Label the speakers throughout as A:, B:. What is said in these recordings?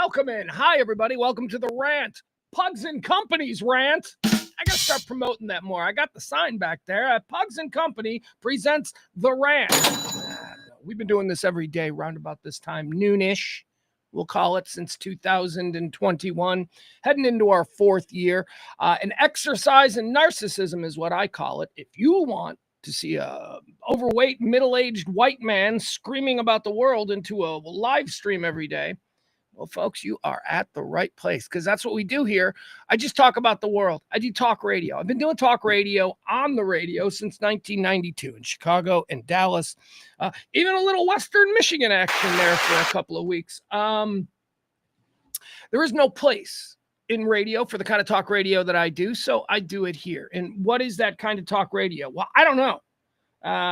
A: Welcome in. Hi, everybody. Welcome to the Rant. Pugs and Company's Rant. I got to start promoting that more. I got the sign back there. Pugs and Company presents the Rant. We've been doing this every day round about this time, noonish. We'll call it since 2021, heading into our fourth year. An exercise in narcissism is what I call it. If you want to see a overweight, middle-aged white man screaming about the world into a live stream every day, well, folks, you are at the right place because that's what we do here. I just talk about the world. I do talk radio. I've been doing talk radio on the radio since 1992 in Chicago and Dallas, even a little Western Michigan action there for a couple of weeks. There is no place in radio for the kind of talk radio that I do, so I do it here. And what is that kind of talk radio? Well, I don't know.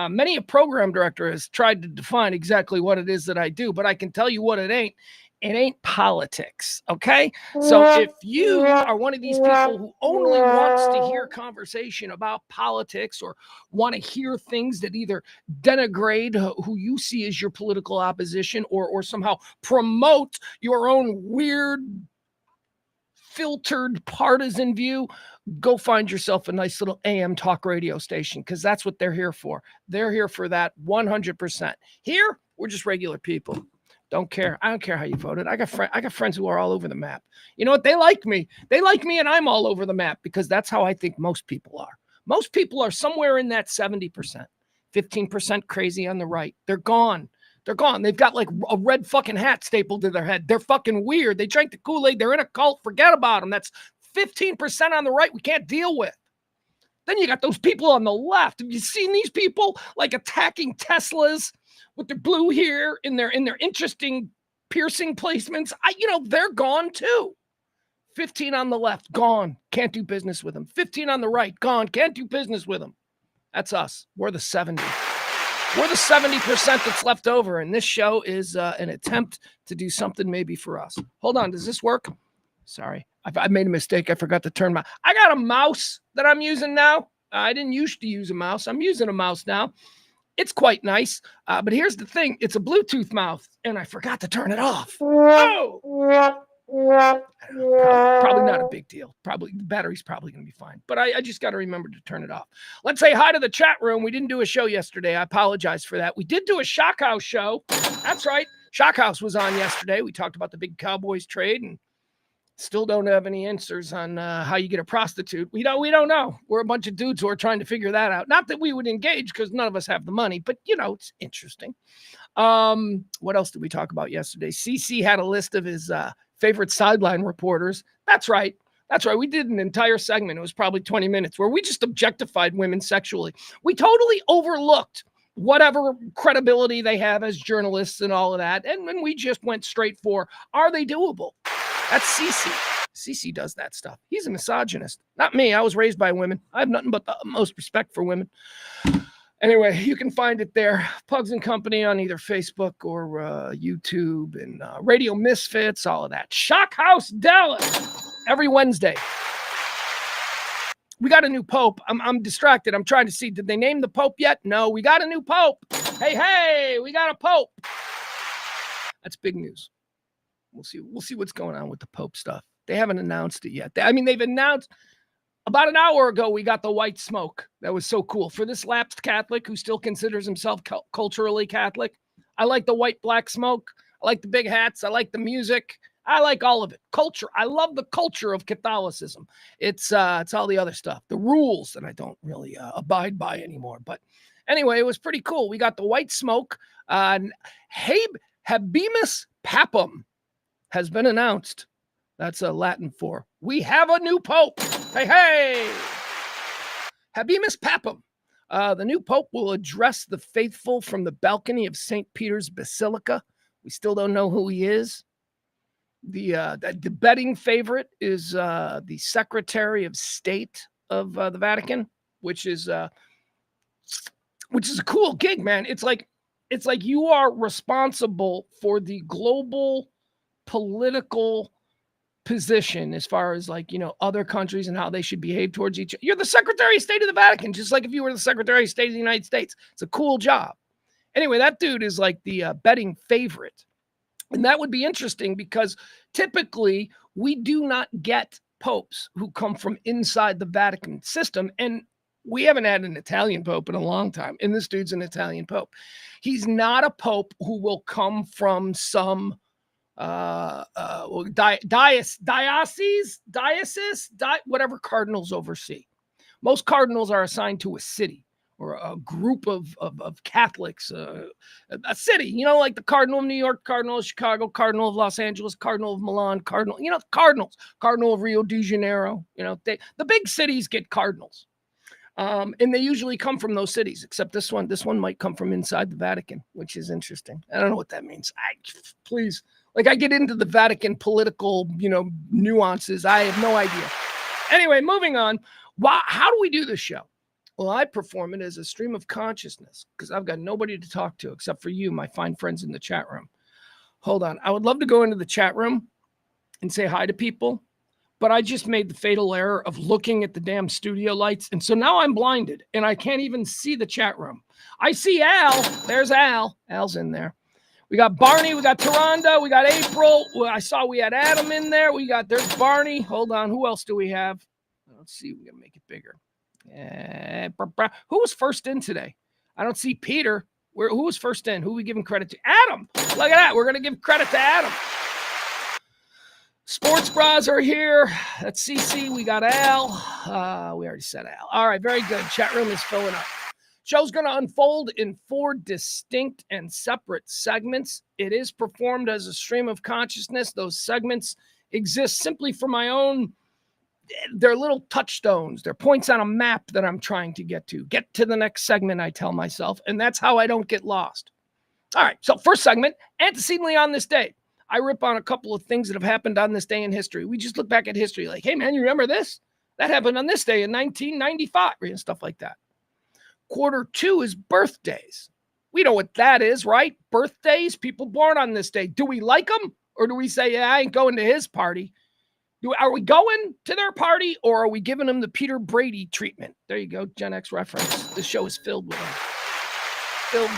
A: Many a program director has tried to define exactly what it is that I do, but I can tell you what it ain't. It ain't politics, okay? So if you are one of these people who only wants to hear conversation about politics or want to hear things that either denigrate who you see as your political opposition or somehow promote your own weird, filtered partisan view, go find yourself a nice little AM talk radio station because that's what they're here for. They're here for that 100%. Here, we're just regular people. Don't care. I don't care how you voted. I got friends who are all over the map. You know what? They like me. They like me, and I'm all over the map because that's how I think most people are. Most people are somewhere in that 70%, 15% crazy on the right. They're gone. They're gone. They've got like a red fucking hat stapled to their head. They're fucking weird. They drank the Kool-Aid. They're in a cult. Forget about them. That's 15% on the right we can't deal with. Then you got those people on the left. Have you seen these people like attacking Teslas with their blue hair in their interesting piercing placements? They're gone too. 15 on the left, gone. Can't do business with them. 15 on the right, gone. Can't do business with them. That's us. We're the 70. We're the 70% that's left over, and this show is an attempt to do something maybe for us. Hold on, does this work? Sorry, I made a mistake. I forgot to turn I got a mouse that I'm using now. I didn't used to use a mouse. I'm using a mouse now. It's quite nice, but here's the thing. It's a Bluetooth mouse, and I forgot to turn it off. Oh! Probably not a big deal. Probably the battery's probably going to be fine, but I just got to remember to turn it off. Let's say hi to the chat room. We didn't do a show yesterday. I apologize for that. We did do a Shock House show. That's right. Shock House was on yesterday. We talked about the big Cowboys trade and still don't have any answers on how you get a prostitute. We don't know. We're a bunch of dudes who are trying to figure that out. Not that we would engage because none of us have the money, but it's interesting. What else did we talk about yesterday? CC had a list of his favorite sideline reporters. That's right. We did an entire segment. It was probably 20 minutes where we just objectified women sexually. We totally overlooked whatever credibility they have as journalists and all of that. And then we just went straight for, are they doable? That's CC. CC does that stuff. He's a misogynist. Not me. I was raised by women. I have nothing but the utmost respect for women. Anyway, you can find it there. Pugs and Company on either Facebook or YouTube and Radio Misfits, all of that. Shock House Dallas every Wednesday. We got a new pope. I'm distracted. I'm trying to see. Did they name the pope yet? No, we got a new pope. Hey, we got a pope. That's big news. We'll see what's going on with the Pope stuff. They haven't announced it yet. They've announced about an hour ago we got the white smoke. That was so cool. For this lapsed Catholic who still considers himself culturally Catholic, I like the white black smoke. I like the big hats. I like the music. I like all of it. Culture. I love the culture of Catholicism. It's all the other stuff, the rules that I don't really abide by anymore. But anyway, it was pretty cool. We got the white smoke. Habemus Papam has been announced. That's Latin for we have a new pope. Hey. Habemus Papam. The new pope will address the faithful from the balcony of St. Peter's Basilica. We still don't know who he is. The betting favorite is the Secretary of State of the Vatican, which is a cool gig, man. It's like you are responsible for the global political position as far as other countries and how they should behave towards each other. You're the Secretary of State of the Vatican, just like if you were the Secretary of State of the United States. It's a cool job. Anyway, that dude is like the betting favorite. And that would be interesting because Typically, we do not get popes who come from inside the Vatican system. And we haven't had an Italian pope in a long time. And this dude's an Italian pope. He's not a pope who will come from some diocese, whatever cardinals oversee. Most cardinals are assigned to a city or a group of Catholics, a city, you know, like the Cardinal of New York, Cardinal of Chicago, Cardinal of Los Angeles, Cardinal of Milan, Cardinal, you know, Cardinals, Cardinal of Rio de Janeiro, you know, the big cities get cardinals. And they usually come from those cities, except this one might come from inside the Vatican, which is interesting. I don't know what that means. Please, like I get into the Vatican political, you know, nuances. I have no idea. Anyway, moving on. How do we do this show? Well, I perform it as a stream of consciousness because I've got nobody to talk to except for you, my fine friends in the chat room. Hold on. I would love to go into the chat room and say hi to people, but I just made the fatal error of looking at the damn studio lights. And so now I'm blinded and I can't even see the chat room. I see Al. There's Al. Al's in there. We got Barney. We got Taronda. We got April. Well, I saw we had Adam in there. There's Barney. Hold on. Who else do we have? Let's see. We got to make it bigger. Who was first in today? I don't see Peter. Who was first in? Who are we giving credit to? Adam. Look at that. We're going to give credit to Adam. Sports Bras are here. That's CC. We got Al. We already said Al. All right. Very good. Chat room is filling up. Show's going to unfold in 4 distinct and separate segments. It is performed as a stream of consciousness. Those segments exist simply for my own. They're little touchstones. They're points on a map that I'm trying to get to. Get to the next segment, I tell myself, and that's how I don't get lost. All right, so first segment, antecedently on this day. I rip on a couple of things that have happened on this day in history. We just look back at history like, hey, man, you remember this? That happened on this day in 1995, and stuff like that. Quarter 2 is birthdays. We know what that is, right? Birthdays, people born on this day. Do we like them, or do we say, yeah, I ain't going to his party? Are we going to their party, or are we giving them the Peter Brady treatment? There you go, Gen X reference. This show is filled with them.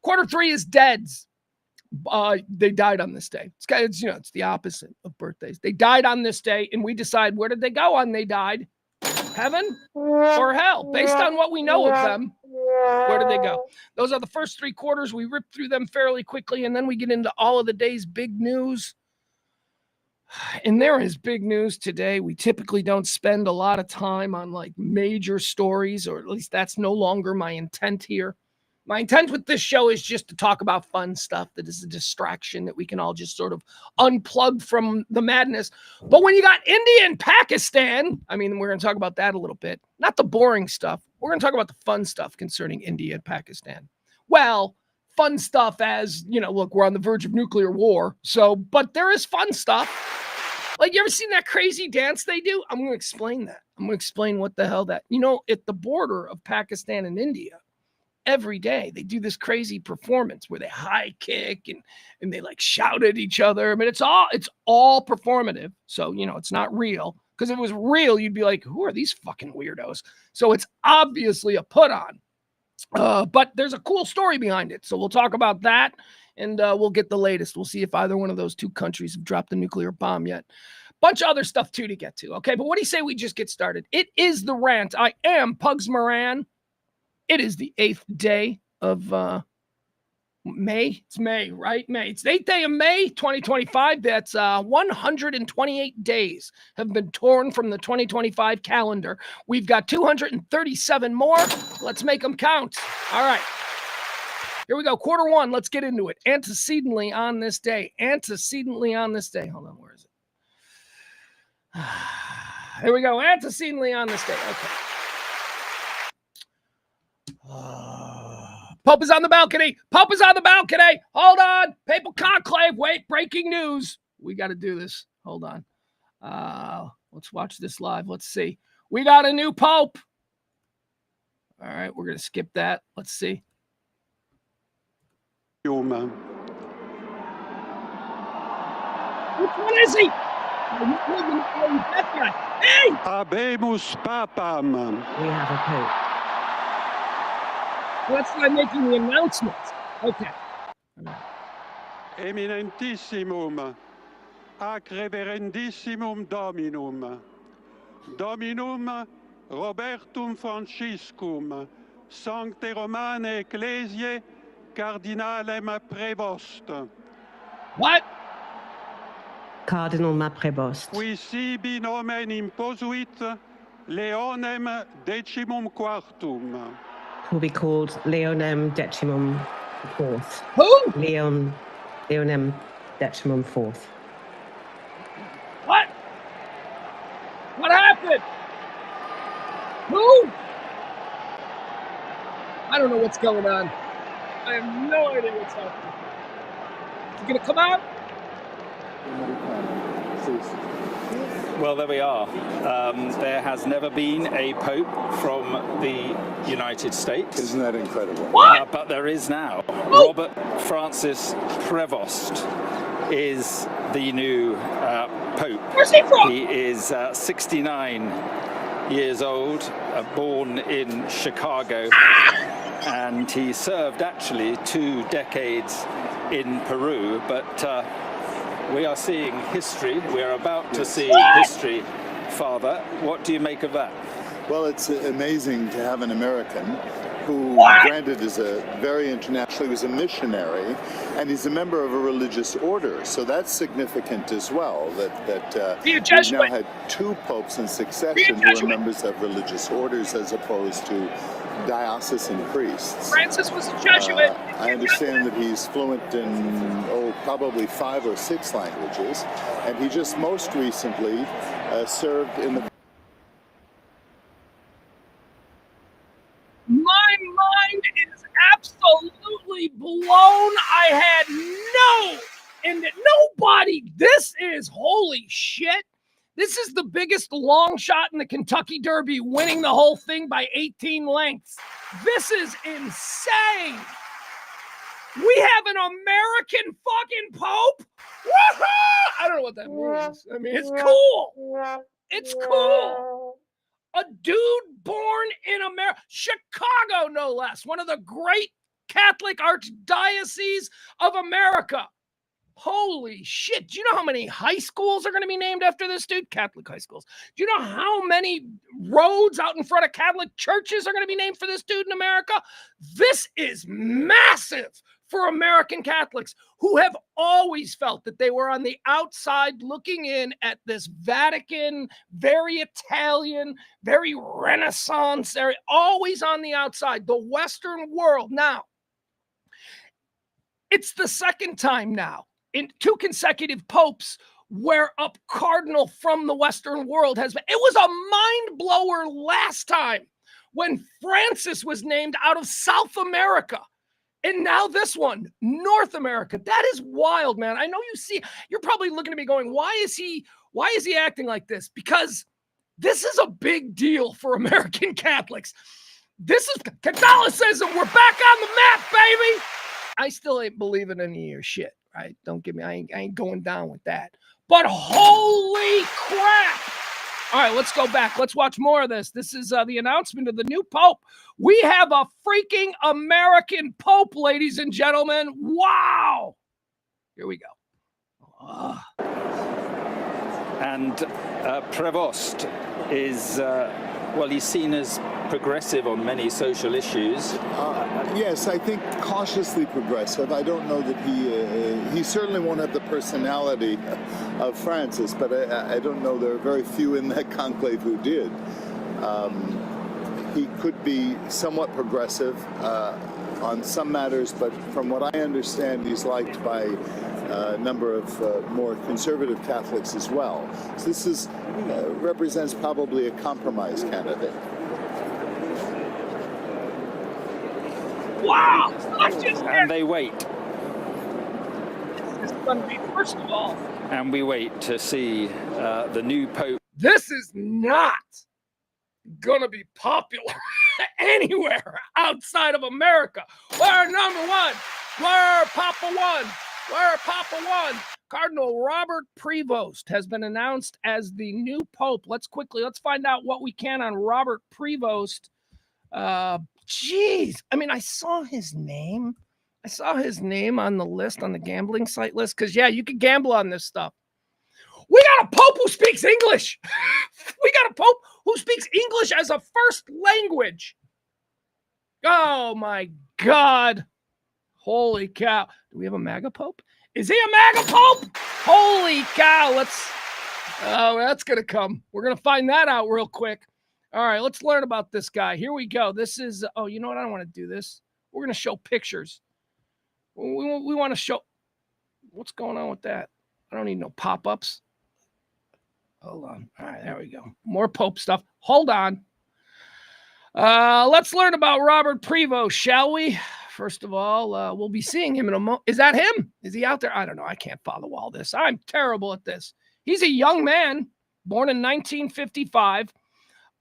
A: Quarter 3 is deads. They died on this day. It's the opposite of birthdays. They died on this day, and we decide where did they go on they died? Heaven or hell? Based on what we know of them, where did they go? Those are the first 3 quarters. We rip through them fairly quickly, and then we get into all of the day's big news. And there is big news today. We typically don't spend a lot of time on like major stories, or at least that's no longer my intent here. My intent with this show is just to talk about fun stuff that is a distraction that we can all just sort of unplug from the madness. But when you got India and Pakistan, I mean, we're going to talk about that a little bit. Not the boring stuff. We're going to talk about the fun stuff concerning India and Pakistan. Well, fun stuff as, you know, look, we're on the verge of nuclear war. So, but there is fun stuff. Like, you ever seen that crazy dance they do? I'm going to explain that. I'm going to explain what the hell that, you know, at the border of Pakistan and India, every day they do this crazy performance where they high kick and they like shout at each other. I mean, it's all performative. So, you know, it's not real, because if it was real, you'd be like, who are these fucking weirdos? So it's obviously a put on. But there's a cool story behind it. So we'll talk about that. And we'll get the latest. We'll see if either one of those 2 countries have dropped a nuclear bomb yet. Bunch of other stuff, too, to get to. Okay, but what do you say we just get started? It is the rant. I am Pugs Moran. It is the 8th day of May. It's May, right? May. It's the 8th day of May, 2025. That's 128 days have been torn from the 2025 calendar. We've got 237 more. Let's make them count. All right. Here we go. Quarter 1. Let's get into it. Antecedently on this day. Hold on. Where is it? Here we go. Antecedently on this day. Okay. Pope is on the balcony. Hold on. Papal conclave. Wait. Breaking news. We got to do this. Hold on. Let's watch this live. Let's see. We got a new Pope. All right. We're going to skip that. Let's see.
B: Man.
A: Which one is he? Hey!
B: Habemus Papam.
C: We have a Pope.
A: Well, that's why I'm making the announcement. Okay.
B: eminentissimum, ac reverendissimum Dominum, Dominum Robertum Franciscum, Sancte Romane Ecclesiae, Cardinalem Prevost.
A: What?
C: Cardinal Prévost,
B: Qui sibi nomen imposuit Leonem decimum quartum.
C: who be called Leonem Decimum IV.
A: Who?
C: Leonem Decimum IV.
A: What? What happened? Who? I don't know what's going on. I have no idea what's happening. Is he gonna come out?
D: Well, there we are. There has never been a pope from the United States.
E: Isn't that incredible?
A: What?
D: But there is now.
A: Oh.
D: Robert Francis Prevost is the new pope.
A: Where's he from?
D: He is 69 years old, born in Chicago, and he served actually 2 decades in Peru, but we are seeing history. We are about to see history, Father. What do you make of that?
E: Well, it's amazing to have an American who, granted, is a very international, he was a missionary, and he's a member of a religious order. So that's significant as well, that
A: Be a
E: we've
A: Jesuit.
E: now had 2 popes in succession who are members of religious orders as opposed to diocesan priests.
A: Francis was a Jesuit.
E: I understand that he's fluent in, probably 5 or 6 languages, and he just most recently served in the...
A: My mind is absolutely blown. I had nobody. This is holy shit. This is the biggest long shot in the Kentucky Derby, winning the whole thing by 18 lengths. This is insane. We have an American fucking Pope. Woohoo! I don't know what that means. I mean, it's cool. It's cool. A dude born in America, Chicago, no less, one of the great Catholic archdioceses of America. Holy shit. Do you know how many high schools are going to be named after this dude? Catholic high schools. Do you know how many roads out in front of Catholic churches are going to be named for this dude in America? This is massive for American Catholics who have always felt that they were on the outside looking in at this Vatican, very Italian, very Renaissance area, always on the outside, the Western world. Now, it's the second time now in 2 consecutive popes where a cardinal from the Western world has been. It was a mind blower last time when Francis was named out of South America. And now this one, North America. That is wild, man. I know you're probably looking at me going, why is he acting like this? Because this is a big deal for American Catholics. This is Catholicism. We're back on the map, baby. I still ain't believing any of your shit, right? Don't get me, I ain't going down with that. But holy crap. All right, let's go back. Let's watch more of this. This is the announcement of the new Pope. We have a freaking American Pope, ladies and gentlemen. Wow. Here we go.
D: And Prevost is, he's seen as progressive on many social issues.
E: Yes, I think cautiously progressive. I don't know that he certainly won't have the personality of Francis, but I don't know. There are very few in that conclave who did. He could be somewhat progressive on some matters, but from what I understand, he's liked by a number of more conservative Catholics as well. So this represents probably a compromise candidate.
A: Wow.
D: And they wait.
A: This is going to be, first of all.
D: And we wait to see the new Pope.
A: This is not going to be popular anywhere outside of America. We're number one. We're Papa One. We're Papa One. Cardinal Robert Prevost has been announced as the new Pope. Let's find out what we can on Robert Prevost. Geez. I mean, I saw his name. I saw his name on the list, on the gambling site list, because, yeah, you can gamble on this stuff. We got a pope who speaks English. We got a pope who speaks English as a first language. Oh, my God. Holy cow. Do we have a MAGA pope? Is he a MAGA pope? Holy cow. That's going to come. We're going to find that out real quick. All right, let's learn about this guy. Here we go. This is, you know what? I don't want to do this. We're going to show pictures. We want to show. What's going on with that? I don't need no pop-ups. Hold on. All right, there we go. More Pope stuff. Hold on. Let's learn about Robert Prevost, shall we? First of all, we'll be seeing him in a moment. Is that him? Is he out there? I don't know. I can't follow all this. I'm terrible at this. He's a young man, born in 1955.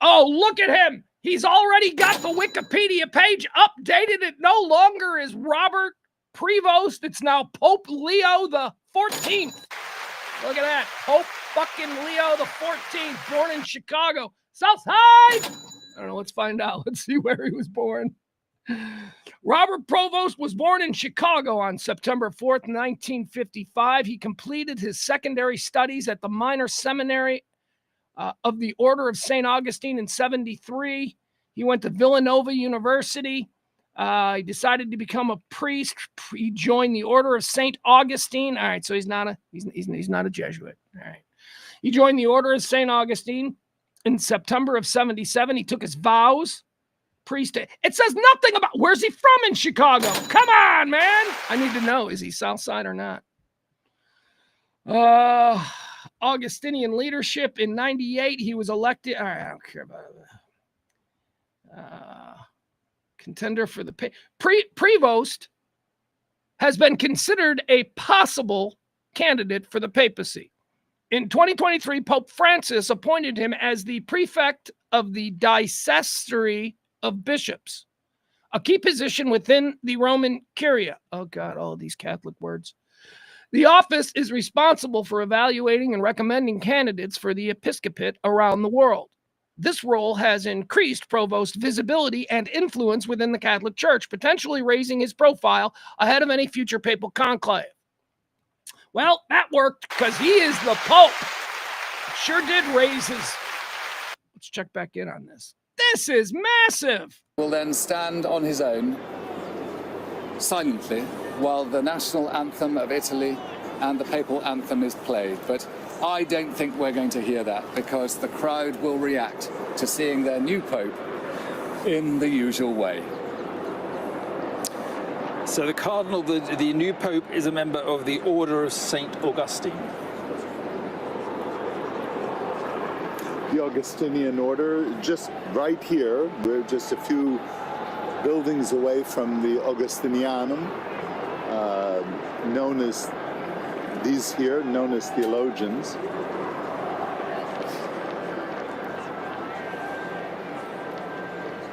A: Oh, look at him. He's already got the Wikipedia page updated. It no longer is Robert Prevost. It's now Pope Leo the 14th. Look at that. Pope fucking Leo the 14th, born in Chicago. Southside! I don't know. Let's find out. Let's see where he was born. Robert Prevost was born in Chicago on September 4th, 1955. He completed his secondary studies at the Minor Seminary of the Order of St. Augustine in 1973. He went to Villanova University. He decided to become a priest. He joined the Order of St. Augustine. All right, so he's not a Jesuit. All right. He joined the Order of St. Augustine in September of 1977. He took his vows. Priest. It says nothing about where's he from in Chicago. Come on, man. I need to know, is he Southside or not? Augustinian leadership in 1998. He was elected. All right, I don't care about it. Contender for the Prevost has been considered a possible candidate for the papacy. In 2023, Pope Francis appointed him as the prefect of the dicastery of bishops, a key position within the Roman Curia. Oh God, all of these Catholic words. The office is responsible for evaluating and recommending candidates for the episcopate around the world. This role has increased Provost's visibility and influence within the Catholic Church, potentially raising his profile ahead of any future papal conclave. Well, that worked because he is the Pope. Sure did raise his... Let's check back in on this. This is massive.
F: Will then stand on his own, silently, while the national anthem of Italy and the papal anthem is played. But I don't think we're going to hear that because the crowd will react to seeing their new Pope in the usual way.
D: So the Cardinal, the new Pope, is a member of the Order of St. Augustine.
E: The Augustinian order, just right here. We're just a few buildings away from the Augustinianum, known as these here, known as theologians.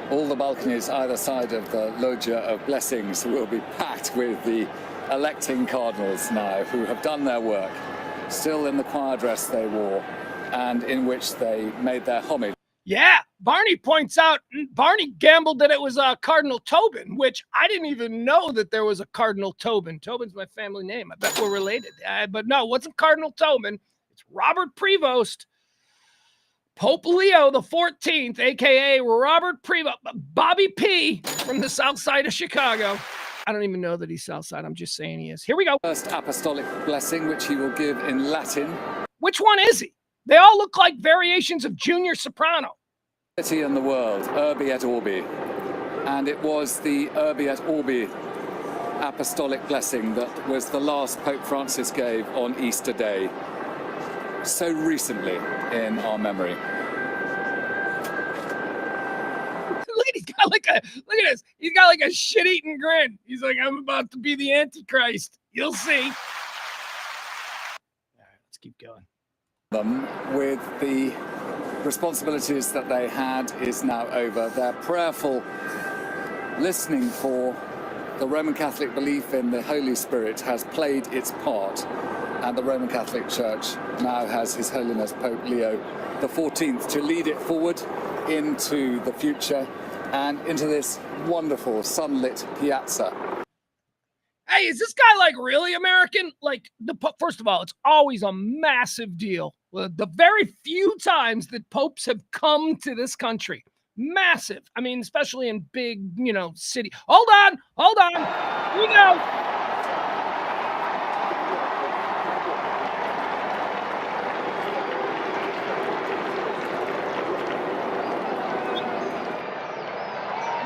F: All the balconies either side of the Loggia of Blessings will be packed with the electing cardinals now who have done their work, still in the choir dress they wore, and in which they made their homage.
A: Yeah, Barney points out, Barney gambled that it was Cardinal Tobin, which I didn't even know that there was a Cardinal Tobin. Tobin's my family name. I bet we're related. But no, it wasn't Cardinal Tobin. It's Robert Prevost. Pope Leo the 14th, a.k.a. Robert Prevost, Bobby P. from the south side of Chicago. I don't even know that he's south side. I'm just saying he is. Here we go.
F: First apostolic blessing, which he will give in Latin.
A: Which one is he? They all look like variations of junior soprano.
F: City and the world, Urbi et Orbi. And it was the Urbi et Orbi apostolic blessing that was the last Pope Francis gave on Easter Day, so recently in our memory.
A: Look at this. He's got like a shit-eating grin. He's like, I'm about to be the Antichrist. You'll see. All right, let's keep going.
F: Them with the responsibilities that they had is now over. Their prayerful listening for the Roman Catholic belief in the Holy Spirit has played its part, and the Roman Catholic Church now has His Holiness Pope Leo the 14th to lead it forward into the future and into this wonderful sunlit piazza.
A: Hey, is this guy like really American? Like first of all, it's always a massive deal. The very few times that popes have come to this country, massive. I mean, especially in big, city. Hold on. Here we go.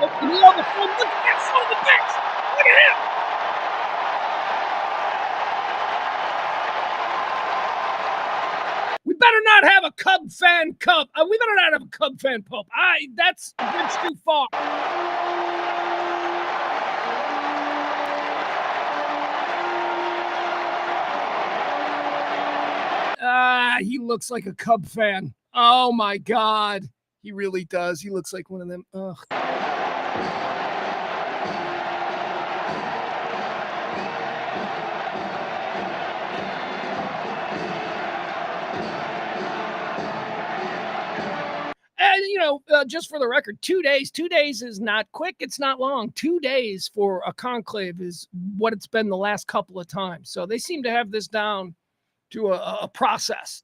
A: Look at that son of a bitch! Look at him! We better not have a Cub fan Cub. We better not have a Cub fan Pope. That's a bridge too far. He looks like a Cub fan. Oh my God. He really does. He looks like one of them. Ugh. And, just for the record, 2 days. 2 days is not quick. It's not long. 2 days for a conclave is what it's been the last couple of times. So they seem to have this down to a process.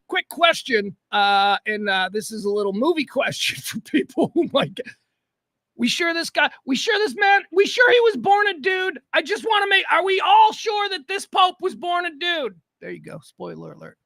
A: Quick question, and this is a little movie question for people who might get. We sure this man, we sure he was born a dude? I just want to are we all sure that this Pope was born a dude? There you go. Spoiler alert.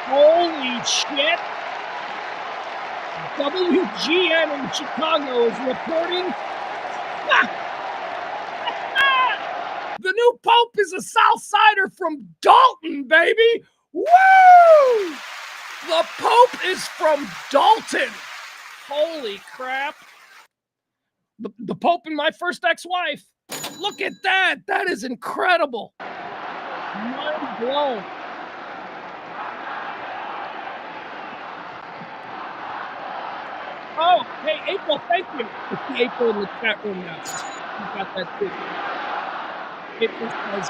A: Holy shit. WGN in Chicago is reporting. The new Pope is a South Sider from Dalton, baby. Woo! The Pope is from Dalton. Holy crap. The Pope and my first ex-wife. Look at that. That is incredible. Mind blown. Oh, hey, April, thank you. I see April in the chat room now. You got that too. April says,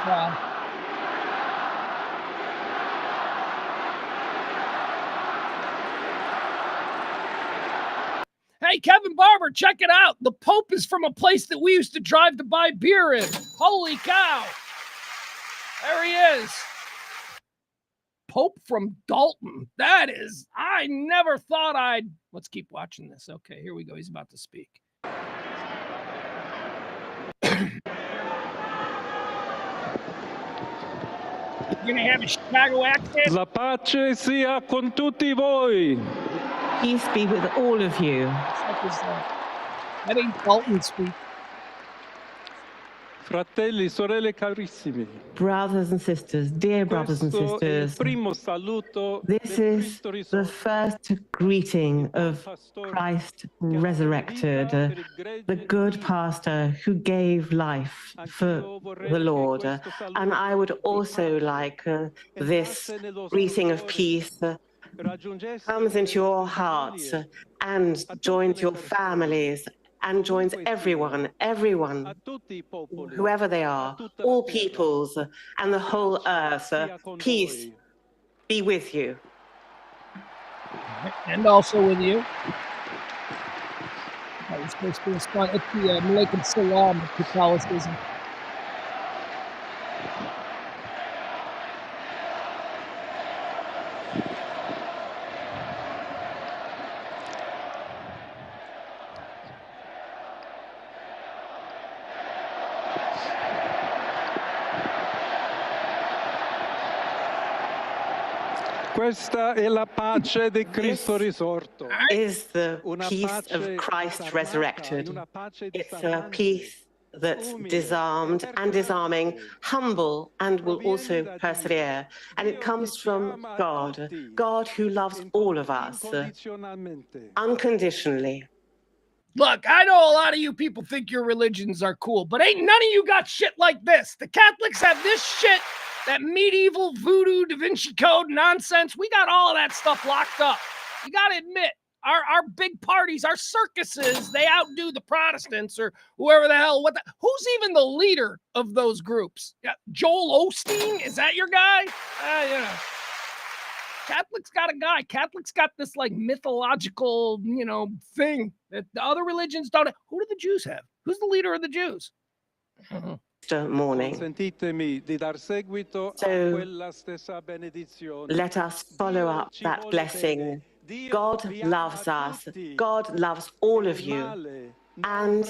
A: hey, Kevin Barber, check it out. The Pope is from a place that we used to drive to buy beer in. Holy cow. There he is. Pope from Dalton. That is, I never thought I'd. Let's keep watching this. Okay, here we go. He's about to speak. You're going to have a Chicago accent?
B: La pace sia con tutti voi.
C: Peace be with all of you.
A: That ain't Dalton speak.
B: Fratelli, sorelle carissimi.
C: Brothers and sisters, dear brothers and sisters, this is the first greeting of Christ resurrected, the good pastor who gave life for the Lord. And I would also like this greeting of peace comes into your hearts and joins your families and joins everyone, whoever they are, all peoples and the whole earth. Peace be with you.
A: And also with you. That was supposed to respond. It's the Malaikum Salam of Catholicism.
B: Questa è la pace di Cristo risorto.
C: Is the peace of Christ resurrected. It's a peace that's disarmed and disarming, humble and will also persevere. And it comes from God, God who loves all of us unconditionally.
A: Look, I know a lot of you people think your religions are cool, but ain't none of you got shit like this. The Catholics have this shit, that medieval voodoo Da Vinci Code nonsense. We got all of that stuff locked up. You got to admit, our big parties, our circuses, they outdo the Protestants or whoever the hell. Who's even the leader of those groups? Yeah, Joel Osteen? Is that your guy? Catholics got a guy. Catholics got this like mythological, thing that the other religions don't have. Who do the Jews have? Who's the leader of the Jews?
C: Morning. So let us follow up that blessing. God loves us. God loves all of you. And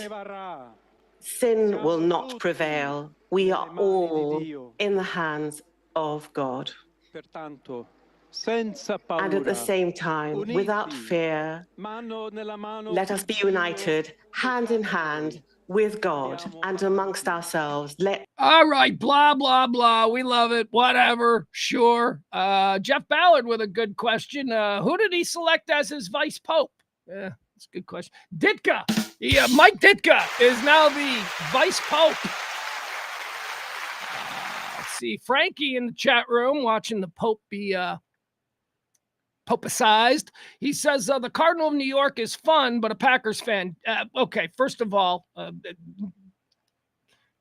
C: sin will not prevail. We are all in the hands of God. And at the same time, without fear, let us be united, hand in hand, with God and amongst ourselves.
A: All right, blah, blah, blah. We love it. Whatever. Sure. Jeff Ballard with a good question. Who did he select as his vice pope? Yeah, that's a good question. Ditka. Yeah, Mike Ditka is now the vice pope. Let's see. Frankie in the chat room watching the pope be popicized. He says the Cardinal of New York is fun, but a Packers fan. Okay, first of all,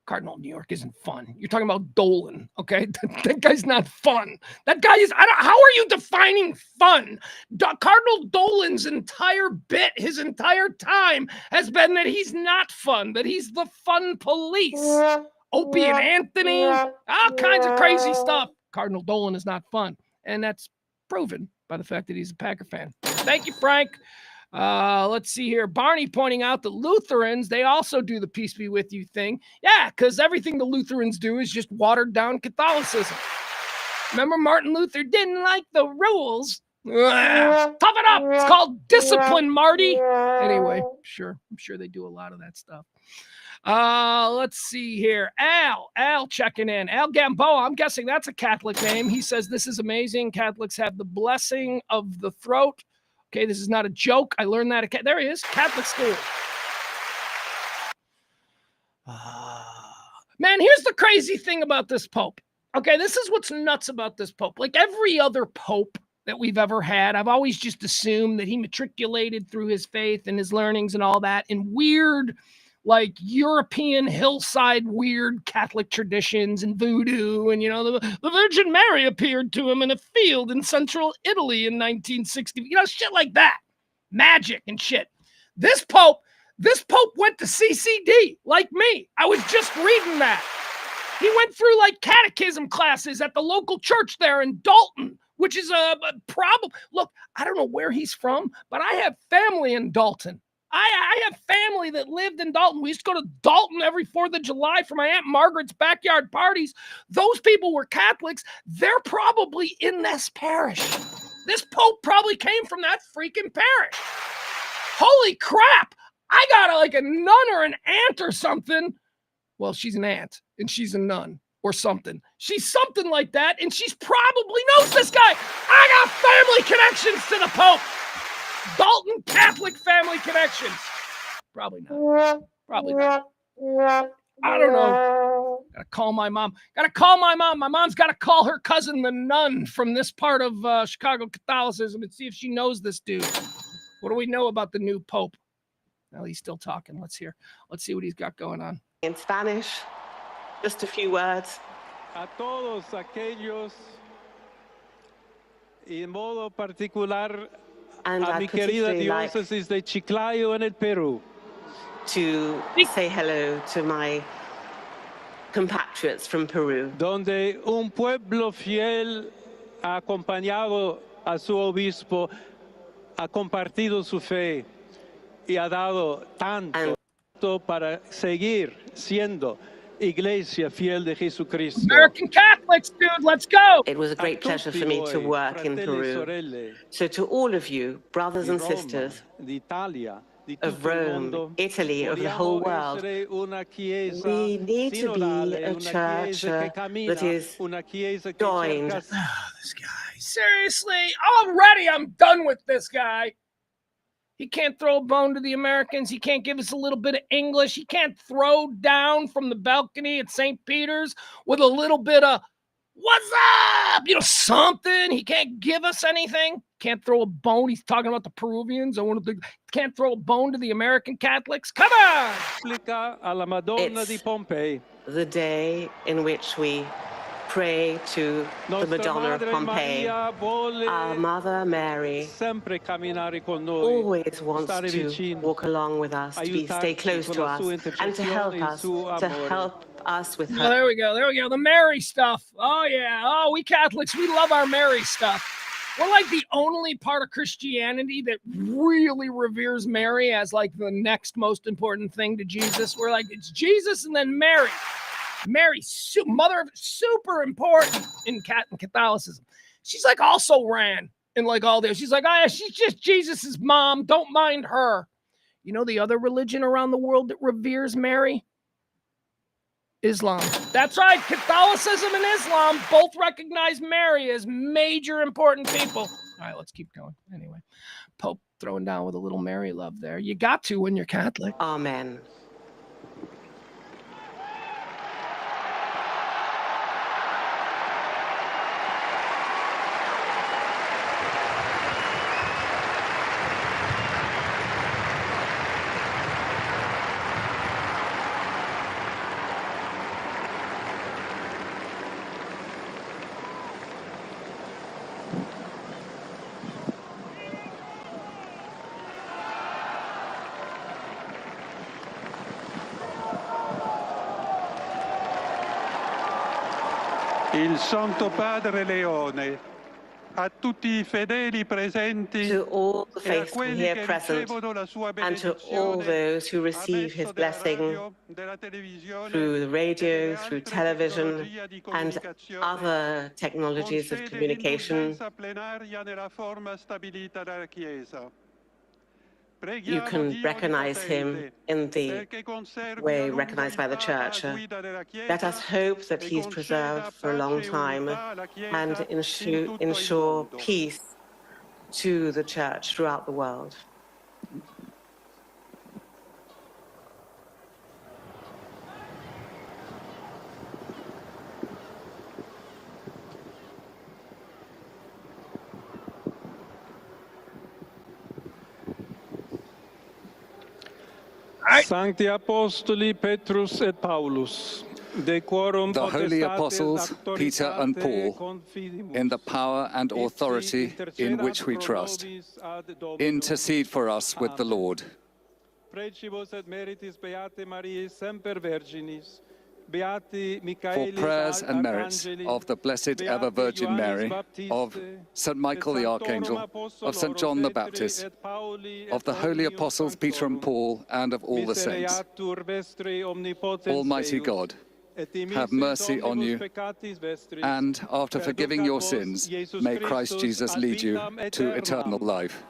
A: Cardinal of New York isn't fun. You're talking about Dolan, okay? That guy's not fun. That guy is, how are you defining fun? Cardinal Dolan's entire bit, his entire time has been that he's not fun, that he's the fun police. Opie and Anthony, all kinds of crazy stuff. Cardinal Dolan is not fun, and that's proven by the fact that he's a Packer fan. Thank you, Frank. Let's see here. Barney pointing out that Lutherans, they also do the peace be with you thing. Yeah, because everything the Lutherans do is just watered down Catholicism. Remember Martin Luther didn't like the rules. Tough it up. It's called discipline, Marty. Anyway, I'm sure they do a lot of that stuff. Let's see here. Al checking in. Al Gamboa, I'm guessing that's a Catholic name. He says, this is amazing. Catholics have the blessing of the throat. Okay, this is not a joke. I learned that. There he is. Catholic school. Man, here's the crazy thing about this Pope. Okay, this is what's nuts about this Pope. Like every other Pope that we've ever had, I've always just assumed that he matriculated through his faith and his learnings and all that in weird, like European hillside weird Catholic traditions and voodoo. And, the Virgin Mary appeared to him in a field in central Italy in 1960. Shit like that. Magic and shit. This Pope went to CCD like me. I was just reading that. He went through like catechism classes at the local church there in Dalton, which is a problem. Look, I don't know where he's from, but I have family in Dalton. I have family that lived in Dalton. We used to go to Dalton every 4th of July for my Aunt Margaret's backyard parties. Those people were Catholics. They're probably in this parish. This Pope probably came from that freaking parish. Holy crap. I got like a nun or an aunt or something. Well, she's an aunt and she's a nun or something. She's something like that, and she's probably knows this guy. I got family connections to the Pope. Dalton Catholic family connections. Probably not. I don't know. Gotta call my mom. My mom's got to call her cousin, the nun from this part of Chicago Catholicism, and see if she knows this dude. What do we know about the new Pope? Well, he's still talking. Let's see what he's got going on.
C: In Spanish, just a few words.
B: A todos aquellos, y en modo particular,
C: and
B: a mi querida diócesis de Chiclayo en el Perú.
C: To say hello to my compatriots from Peru.
B: Donde un pueblo fiel ha acompañado a su obispo, ha compartido su fe y ha dado tanto para seguir siendo Iglesia fiel de Jesucristo.
A: American Catholics, dude, let's go.
C: It was a great pleasure for me to work in Peru. So to all of you, brothers and sisters of Rome, Italy, of the whole world, we need to be a church that is joined.
A: This guy, seriously, already I'm done with this guy. He can't throw a bone to the Americans. He can't give us a little bit of English. He can't throw down from the balcony at St. Peter's with a little bit of, what's up? Something. He can't give us anything. Can't throw a bone. He's talking about the Peruvians. Can't throw a bone to the American Catholics. Come on.
C: It's the day in which we pray to the Madonna of Pompeii. Our Mother Mary always wants to walk along with us, to stay close to us, and to help us with her.
A: Oh, there we go. The Mary stuff. Oh, yeah. Oh, we Catholics, we love our Mary stuff. We're like the only part of Christianity that really reveres Mary as like the next most important thing to Jesus. We're like, it's Jesus and then Mary. Mary, mother of super important in Catholicism. She's like also ran in like all this. She's like, oh yeah, she's just Jesus's mom. Don't mind her. You know the other religion around the world that reveres Mary? Islam. That's right. Catholicism and Islam both recognize Mary as major important people. All right, let's keep going. Anyway, Pope throwing down with a little Mary love there. You got to when you're Catholic.
C: Amen.
B: Il Santo Padre Leone, a tutti I fedeli presenti,
C: to all the faithful here present, and to all those who receive his blessing through the radio, through television, and other technologies of communication. You can recognize him in the way recognized by the Church. Let us hope that he's preserved for a long time and ensure peace to the Church throughout the world.
B: Sancti Apostoli Petrus et Paulus,
F: the holy apostles Peter and Paul, in the power and authority in which we trust, intercede for us with the Lord. For prayers and merits of the Blessed Ever Virgin Mary, of St. Michael the Archangel, of St. John the Baptist, of the holy apostles Peter and Paul, and of all the saints. Almighty God, have mercy on you, and after forgiving your sins, may Christ Jesus lead you to eternal life.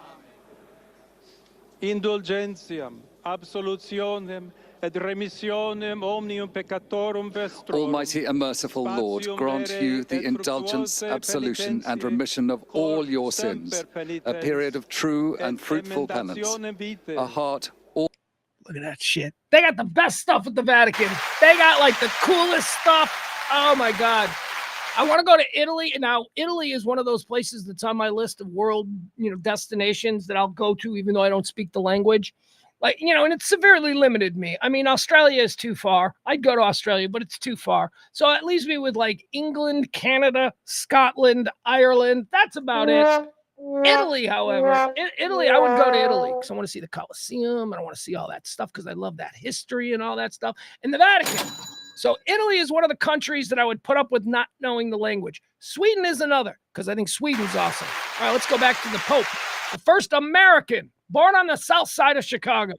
B: Indulgentiam, absolutionem, et remissionem omnium peccatorum vestrum.
F: Almighty and merciful Lord, grant you the indulgence, absolution, and remission of all your sins, a period of true and fruitful penance, a heart.
A: Look at that shit. They got the best stuff at the Vatican. They got like the coolest stuff. Oh my God. I want to go to Italy. Now, Italy is one of those places that's on my list of world, destinations that I'll go to, even though I don't speak the language. Like, and it's severely limited me. I mean, Australia is too far. I'd go to Australia, but it's too far. So it leaves me with like England, Canada, Scotland, Ireland. That's about it. Italy, however, Italy, I would go to Italy because I want to see the Colosseum and I want to see all that stuff because I love that history and all that stuff. And the Vatican. So Italy is one of the countries that I would put up with not knowing the language. Sweden is another because I think Sweden's awesome. All right, let's go back to the Pope. The first American born on the south side of Chicago.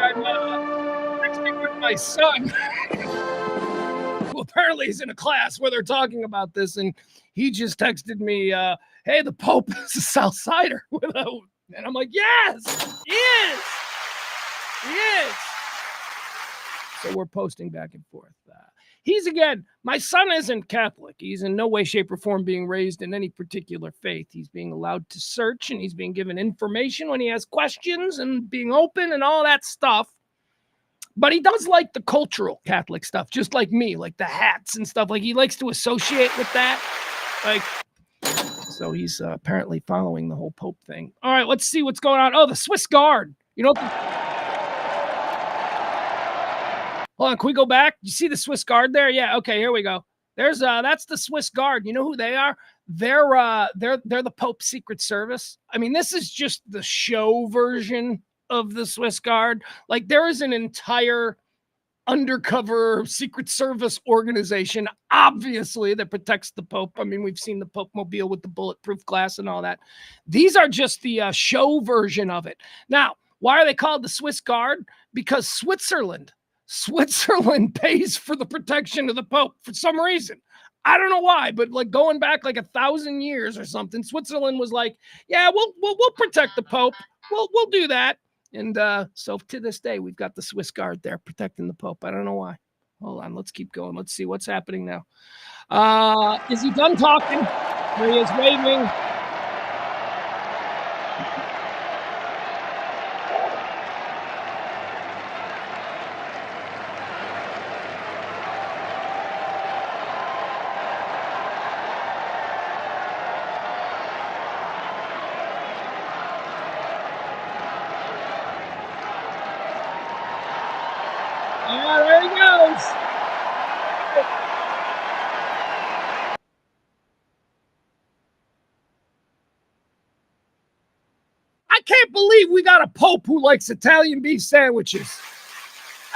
A: I'm texting with my son, who apparently is in a class where they're talking about this, and he just texted me, hey, the Pope is a South Sider. And I'm like, yes, he is. He is. So we're posting back and forth. My son isn't Catholic. He's in no way, shape, or form being raised in any particular faith. He's being allowed to search, and he's being given information when he has questions and being open and all that stuff. But he does like the cultural Catholic stuff, just like me, like the hats and stuff. Like he likes to associate with that. So he's apparently following the whole Pope thing. All right, let's see what's going on. Oh, the Swiss Guard. You know, hold on, can we go back? You see the Swiss Guard there? Yeah, okay, here we go. That's the Swiss Guard. You know who they are? They're the Pope's Secret Service. I mean, this is just the show version of the Swiss Guard. Like, there is an entire undercover Secret Service organization, obviously, that protects the Pope. I mean, we've seen the Pope mobile with the bulletproof glass and all that. These are just the show version of it. Now, why are they called the Swiss Guard? Because Switzerland pays for the protection of the Pope for some reason. I don't know why, but like going back like 1,000 years or something, Switzerland was like, yeah, we'll protect the Pope. We'll do that. And so to this day, we've got the Swiss Guard there protecting the Pope. I don't know why. Hold on, let's keep going. Let's see what's happening now. Is he done talking? There he is waving. There he goes. I can't believe we got a Pope who likes Italian beef sandwiches.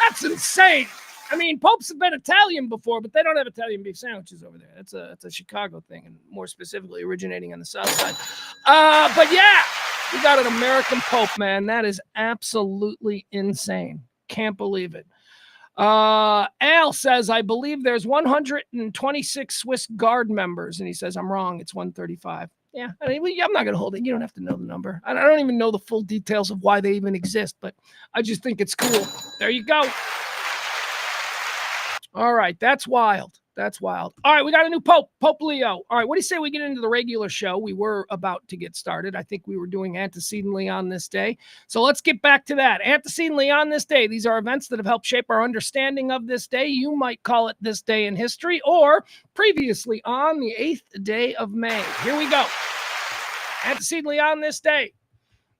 A: That's insane. I mean, popes have been Italian before, but they don't have Italian beef sandwiches over there. That's a Chicago thing, and more specifically originating on the South Side. But yeah, we got an American Pope, man. That is absolutely insane. Can't believe it. Al says, I believe there's 126 Swiss Guard members. And he says, I'm wrong. It's 135. Yeah, I mean, I'm not going to hold it. You don't have to know the number. I don't even know the full details of why they even exist, but I just think it's cool. There you go. All right, that's wild. That's wild. All right, we got a new Pope, Pope Leo. All right, what do you say we get into the regular show? We were about to get started. I think we were doing antecedently on this day. So let's get back to that. Antecedently on this day. These are events that have helped shape our understanding of this day. You might call it this day in history, or previously on the 8th day of May. Here we go. Antecedently on this day.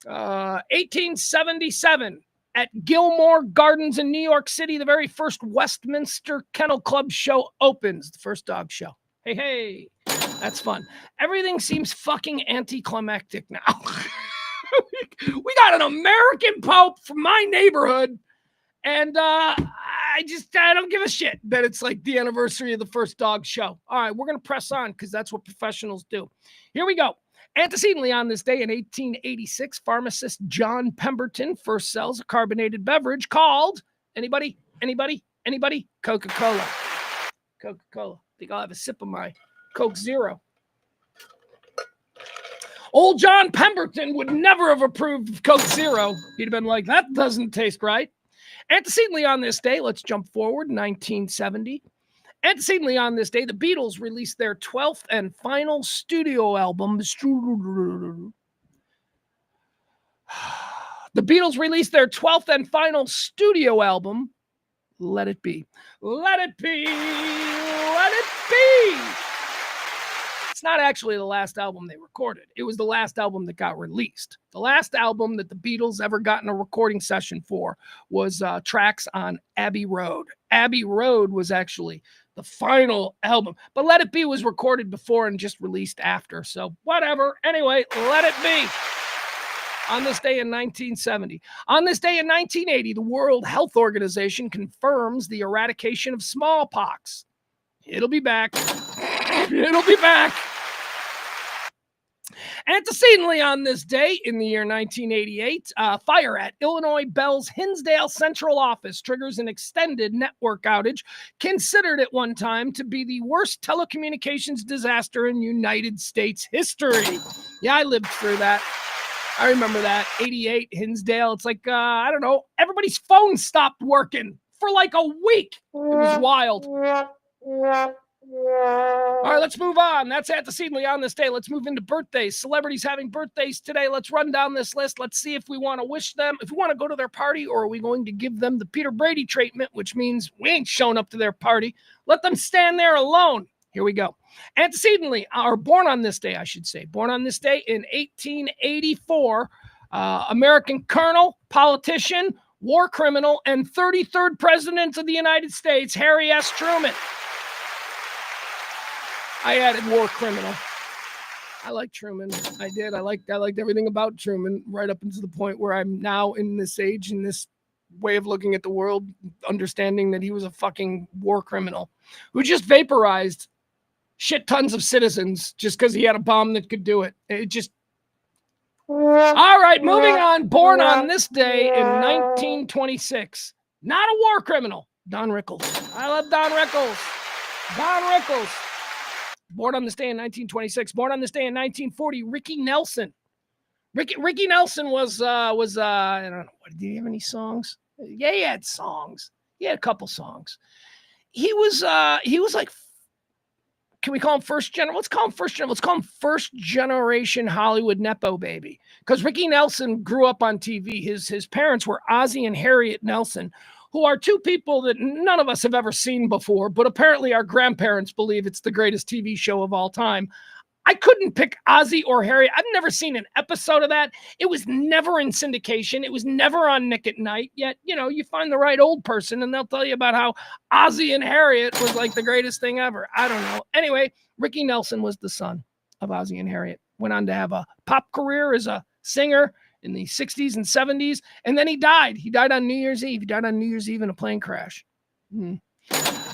A: 1877. At Gilmore Gardens in New York City, the very first Westminster Kennel Club show opens. The first dog show. Hey, that's fun. Everything seems fucking anticlimactic now. We got an American Pope from my neighborhood, and I don't give a shit that it's like the anniversary of the first dog show. All right, we're going to press on because that's what professionals do. Here we go. Antecedently on this day in 1886, pharmacist John Pemberton first sells a carbonated beverage called, anybody? Coca-Cola. Coca-Cola. I think I'll have a sip of my Coke Zero. Old John Pemberton would never have approved of Coke Zero. He'd have been like, that doesn't taste right. Antecedently on this day, let's jump forward, 1970. Antecedently on this day, the Beatles released their 12th and final studio album. The Beatles released their 12th and final studio album, Let It Be. Let it be, let it be. It's not actually the last album they recorded. It was the last album that got released. The last album that the Beatles ever got in a recording session for was tracks on Abbey Road. Abbey Road was actually the final album, but Let It Be was recorded before and just released after. So whatever. Anyway, Let It Be. On this day in 1970. On this day in 1980, the World Health Organization confirms the eradication of smallpox. It'll be back. It'll be back. Antecedently on this day in the year 1988, fire at Illinois Bell's Hinsdale Central office triggers an extended network outage, considered at one time to be the worst telecommunications disaster in United States history. Yeah, I lived through that. I remember that. 88, Hinsdale. It's like, I don't know, everybody's phone stopped working for like a week. It was wild. All right, let's move on. That's antecedently on this day. Let's move into birthdays. Celebrities having birthdays today. Let's run down this list. Let's see if we want to wish them, if we want to go to their party, or are we going to give them the Peter Brady treatment, which means we ain't showing up to their party. Let them stand there alone. Here we go. Antecedently, or born on this day, I should say. Born on this day in 1884, American colonel, politician, war criminal, and 33rd president of the United States, Harry S. Truman. I added war criminal. I like Truman. I did. I liked everything about Truman right up until the point where I'm now in this age, in this way of looking at the world, understanding that he was a fucking war criminal who just vaporized shit tons of citizens just because he had a bomb that could do it. It just... All right, moving on. Born on this day in 1926. Not a war criminal. Don Rickles. I love Don Rickles. Don Rickles. Born on this day in 1926. Born on this day in 1940, Ricky Nelson. Ricky Nelson was I don't know, did he have any songs? Yeah, he had songs. He had a couple songs. He was like, can we call him first generation? Let's call him first generation Hollywood Nepo baby. Because Ricky Nelson grew up on TV. His parents were Ozzie and Harriet Nelson, who are two people that none of us have ever seen before, but apparently our grandparents believe it's the greatest TV show of all time. I couldn't pick Ozzie or Harriet. I've never seen an episode of that. It was never in syndication. It was never on Nick at Night. Yet, you know, you find the right old person and they'll tell you about how Ozzie and Harriet was like the greatest thing ever. I don't know. Anyway, Ricky Nelson was the son of Ozzie and Harriet. Went on to have a pop career as a singer in the 60s and 70s. And then he died. He died on New Year's Eve. He died on New Year's Eve in a plane crash.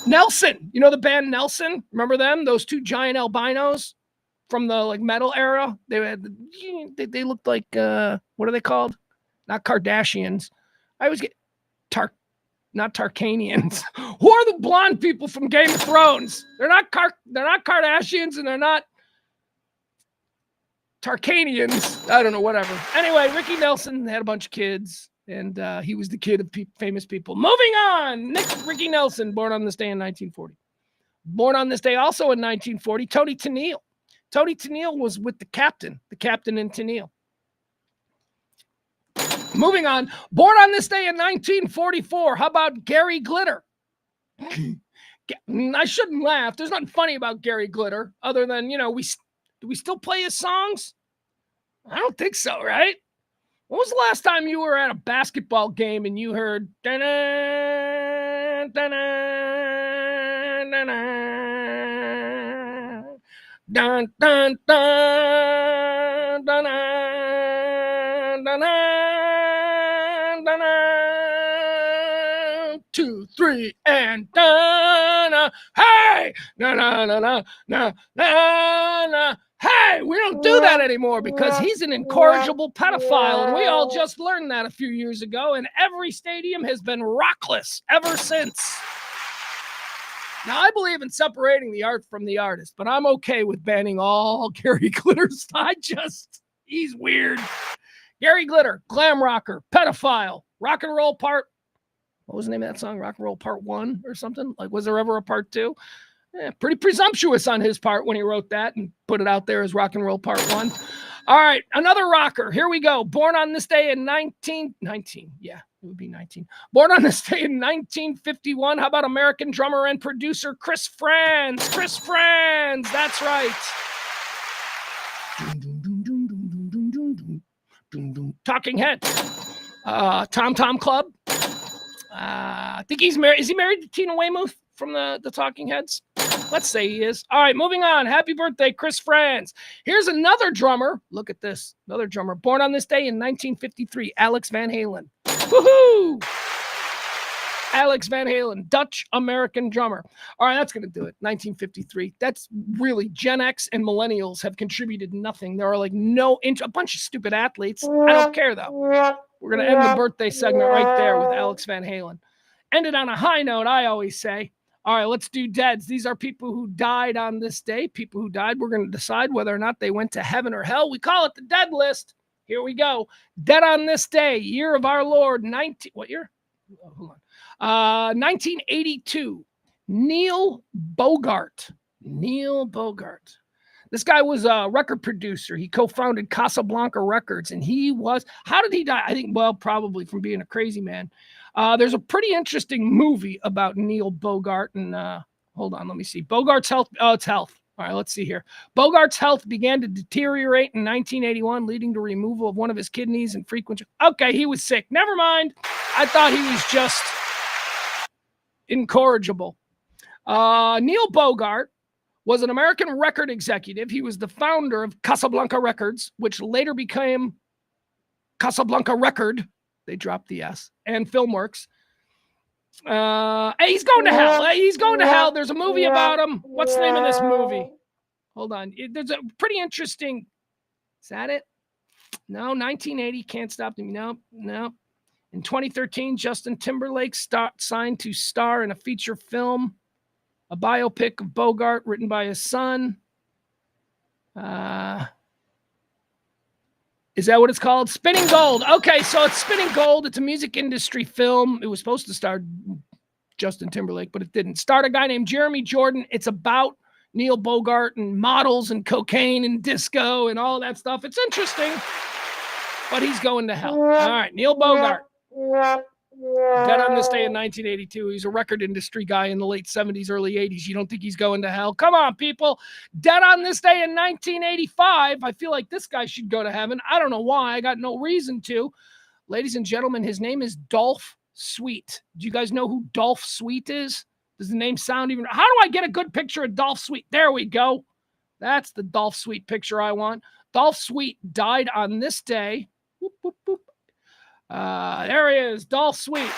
A: Nelson. You know the band Nelson? Remember them? Those two giant albinos from the like metal era? They looked like, what are they called? Not Kardashians. I always get not Tarkanians. Who are the blonde people from Game of Thrones? They're not Kardashians and they're not Tarkanians. I don't know, whatever. Anyway, Ricky Nelson had a bunch of kids, and he was the kid of famous people. Moving on, Ricky Nelson, born on this day in 1940. Born on this day also in 1940, Tony Tennille. Tony Tennille was with the captain in Tennille. Moving on, born on this day in 1944, how about Gary Glitter? I shouldn't laugh. There's nothing funny about Gary Glitter other than, you know, do we still play his songs? I don't think so, right? When was the last time you were at a basketball game and you heard dun-dun, dun-dun, dun-dun, dun, dun, dun, dun, dun, dun, 2, 3, and dun, hey, na na na na na na na. Hey, we don't do that anymore because he's an incorrigible pedophile, and we all just learned that a few years ago, and every stadium has been rockless ever since. Now, I believe in separating the art from the artist, but I'm okay with banning all Gary Glitter's. He's weird. Gary Glitter, glam rocker, pedophile, rock and roll part. What was the name of that song? Rock and roll part 1 or something? Like, was there ever a part 2? Pretty presumptuous on his part when he wrote that and put it out there as rock and roll part 1. All right, another rocker. Here we go. Born on this day in 1919. Yeah, it would be 19. Born on this day in 1951. How about American drummer and producer Chris Frantz? Chris Frantz, that's right. Talking Heads. Tom Tom Club. I think he's married. Is he married to Tina Weymouth from the Talking Heads? Let's say he is. All right, moving on. Happy birthday, Chris Frantz. Here's another drummer. Look at this. Another drummer. Born on this day in 1953, Alex Van Halen. Woohoo! Alex Van Halen, Dutch-American drummer. All right, that's going to do it. 1953. That's really Gen X and millennials have contributed nothing. There are like a bunch of stupid athletes. I don't care, though. We're going to end the birthday segment right there with Alex Van Halen. Ended on a high note, I always say. All right, let's do deads. These are people who died on this day. People who died. We're going to decide whether or not they went to heaven or hell. We call it the dead list. Here we go. Dead on this day, year of our Lord, what year? Oh, hold on. 1982. Neil Bogart. Neil Bogart. This guy was a record producer. He co-founded Casablanca Records, and how did he die? I think, well, probably from being a crazy man. There's a pretty interesting movie about Neil Bogart, and hold on, let me see. Bogart's health. Oh, it's health. All right, let's see here. Bogart's health began to deteriorate in 1981, leading to removal of one of his kidneys and frequent. Okay, he was sick. Never mind. I thought he was just incorrigible. Neil Bogart was an American record executive. He was the founder of Casablanca Records, which later became Casablanca Record. They dropped the S. And Filmworks. Hey, he's going to hell. He's going to hell. There's a movie about him. What's the name of this movie? Hold on. There's a pretty interesting. Is that it? No, 1980. Can't stop me. No. In 2013, Justin Timberlake signed to star in a feature film, a biopic of Bogart written by his son. Is that what it's called? Spinning Gold. Okay, so it's Spinning Gold. It's a music industry film. It was supposed to star Justin Timberlake, but it didn't. Starred a guy named Jeremy Jordan. It's about Neil Bogart and models and cocaine and disco and all that stuff. It's interesting, but he's going to hell. All right, Neil Bogart. Dead on this day in 1982. He's a record industry guy in the late 70s, early 80s. You don't think he's going to hell? Come on, people. Dead on this day in 1985. I feel like this guy should go to heaven. I don't know why. I got no reason to. Ladies and gentlemen, his name is Dolph Sweet. Do you guys know who Dolph Sweet is? Does the name sound even... How do I get a good picture of Dolph Sweet? There we go. That's the Dolph Sweet picture I want. Dolph Sweet died on this day. Whoop, whoop, whoop. There he is, Dolph Sweet.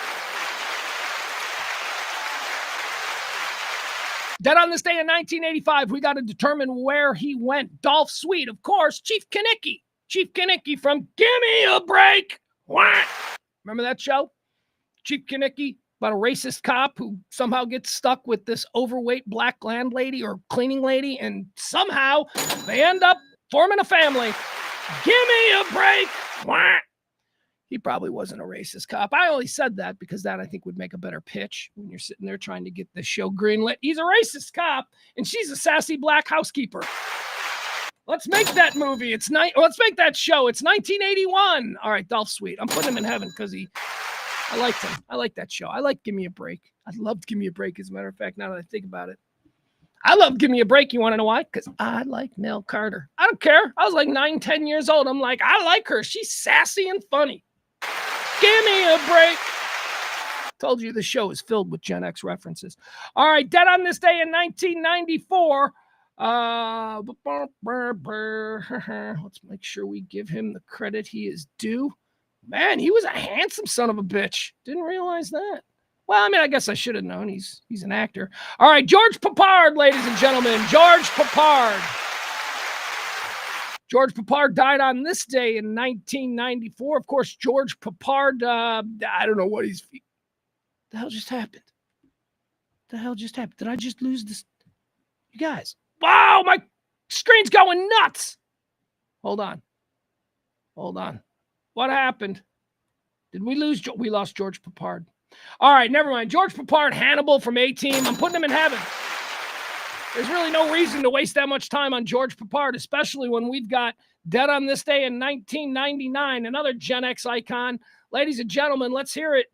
A: Dead on this day in 1985, we got to determine where he went. Dolph Sweet, of course, Chief Kinnicky. Chief Kinnicky from Gimme a Break. What? Remember that show? Chief Kinnicky, about a racist cop who somehow gets stuck with this overweight black landlady or cleaning lady, and somehow they end up forming a family. Gimme a break. What? He probably wasn't a racist cop. I only said that because that, I think, would make a better pitch when you're sitting there trying to get the show greenlit. He's a racist cop, and she's a sassy black housekeeper. Let's make that movie. Let's make that show. It's 1981. All right, Dolph Sweet. I'm putting him in heaven because I liked him. I like that show. I like Give Me a Break. I loved Give Me a Break, as a matter of fact, now that I think about it. I love Give Me a Break. You want to know why? Because I like Nell Carter. I don't care. I was like 9, 10 years old. I'm like, I like her. She's sassy and funny. Give me a break. Told you the show is filled with Gen X references. All right, dead on this day in 1994. Let's make sure we give him the credit he is due. Man, he was a handsome son of a bitch. Didn't realize that. Well, I mean, I guess I should have known. He's an actor. All right, George Papard, ladies and gentlemen. George Papard. George Papard died on this day in 1994. Of course, George Papard, I don't know what the hell just happened. The hell just happened? Did I just lose this? You guys. Wow, my screen's going nuts. Hold on. What happened? Did we lose? We lost George Papard. All right, never mind. George Papard, Hannibal from A-Team. I'm putting him in heaven. There's really no reason to waste that much time on George Papard, especially when we've got dead on this day in 1999, another Gen X icon. Ladies and gentlemen, let's hear it.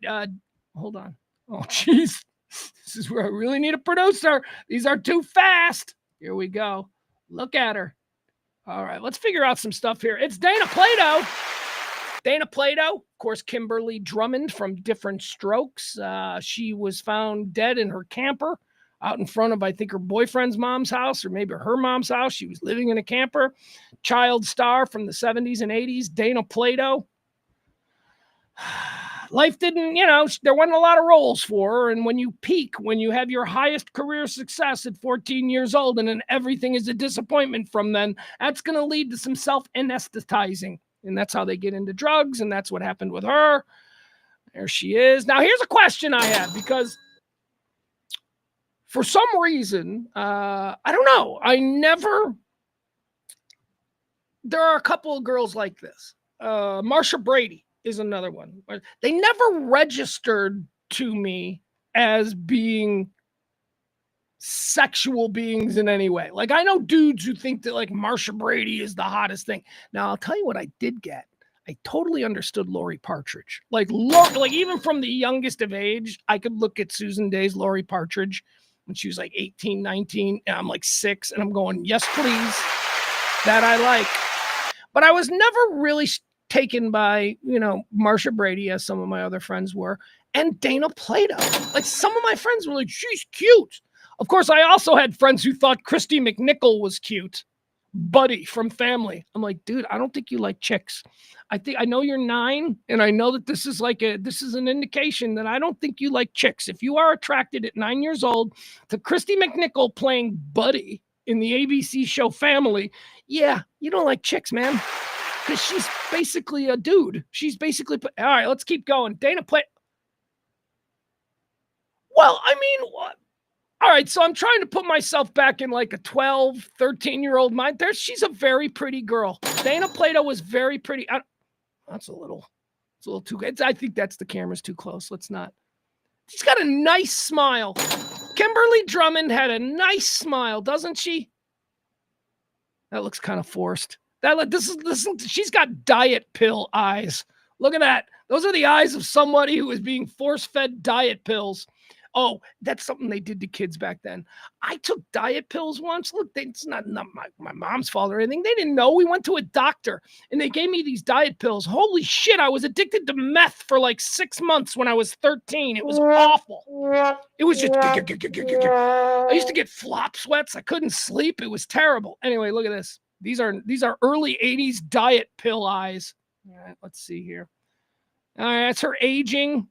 A: Hold on. Oh, jeez. This is where I really need a producer. These are too fast. Here we go. Look at her. All right, let's figure out some stuff here. It's Dana Plato. Dana Plato, of course, Kimberly Drummond from Different Strokes. She was found dead in her camper out in front of, I think, her boyfriend's mom's house or maybe her mom's house. She was living in a camper. Child star from the 70s and 80s, Dana Plato. life didn't, there wasn't a lot of roles for her. And when you peak, when you have your highest career success at 14 years old, and then everything is a disappointment from then, that's going to lead to some self-anesthetizing. And that's how they get into drugs. And that's what happened with her. There she is. Now, here's a question I have, because for some reason, I don't know. There are a couple of girls like this. Marsha Brady is another one. They never registered to me as being sexual beings in any way. Like, I know dudes who think that like Marsha Brady is the hottest thing. Now, I'll tell you what I did get. I totally understood Lori Partridge. Like even from the youngest of age, I could look at Susan Day's Lori Partridge when she was like 18, 19, and I'm like 6, and I'm going, yes, please. That I like. But I was never really taken by, Marsha Brady, as some of my other friends were, and Dana Plato. Like, some of my friends were like, she's cute. Of course, I also had friends who thought Christy McNichol was cute. Buddy from Family. I'm like, dude, I don't think you like chicks. I know you're 9, and I know that this is an indication that I don't think you like chicks. If you are attracted at 9 years old to Christy McNichol playing Buddy in the ABC show Family, yeah, you don't like chicks, man. Because she's basically a dude. She's basically, all right, let's keep going. Dana Plato. Well, I mean, what? All right, so I'm trying to put myself back in like a 12, 13-year-old mind. She's a very pretty girl. Dana Plato was very pretty. It's a little too good. I think that's the camera's too close. Let's not. She's got a nice smile. Kimberly Drummond had a nice smile, doesn't she? That looks kind of forced. She's got diet pill eyes. Look at that. Those are the eyes of somebody who is being force-fed diet pills. Oh, that's something they did to kids back then. I took diet pills once. Look, it's not my mom's fault or anything. They didn't know. We went to a doctor, and they gave me these diet pills. Holy shit, I was addicted to meth for like 6 months when I was 13. It was awful. It was just... I used to get flop sweats. I couldn't sleep. It was terrible. Anyway, look at this. These are early 80s diet pill eyes. All right, let's see here. All right, that's her aging.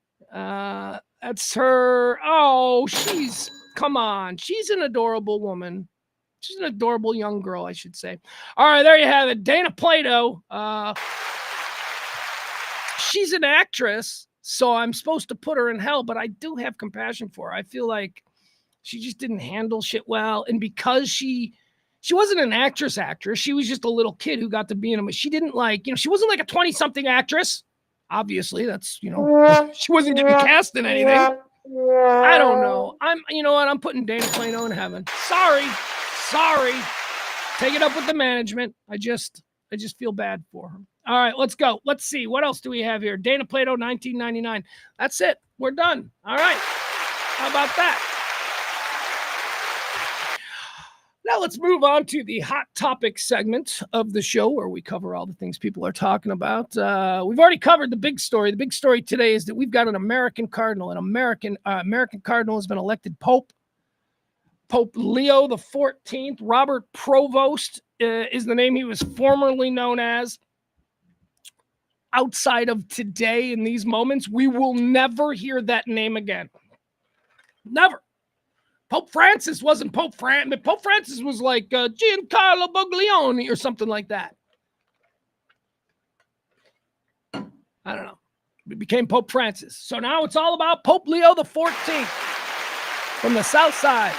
A: That's her. Oh, come on. She's an adorable woman. She's an adorable young girl, I should say. All right, there you have it. Dana Plato. She's an actress, so I'm supposed to put her in hell, but I do have compassion for her. I feel like she just didn't handle shit well. And because she wasn't an actress. She was just a little kid who got to be in them. She didn't she wasn't like a 20-something actress. Obviously, that's, she wasn't getting cast in anything. I don't know. I'm putting Dana Plato in heaven. Sorry. Take it up with the management. I just feel bad for her. All right, let's go. Let's see. What else do we have here? Dana Plato, 1999. That's it. We're done. All right. How about that? Now let's move on to the hot topic segment of the show, where we cover all the things people are talking about. We've already covered the big story. The big story today is that we've got an American cardinal. An American cardinal has been elected Pope. Pope Leo the 14th. Robert Provost is the name he was formerly known as. Outside of today, in these moments, we will never hear that name again. Never. Pope Francis wasn't Pope Francis, but Pope Francis was like Giancarlo Boglione or something like that. I don't know. It became Pope Francis. So now it's all about Pope Leo the 14th from the South Side.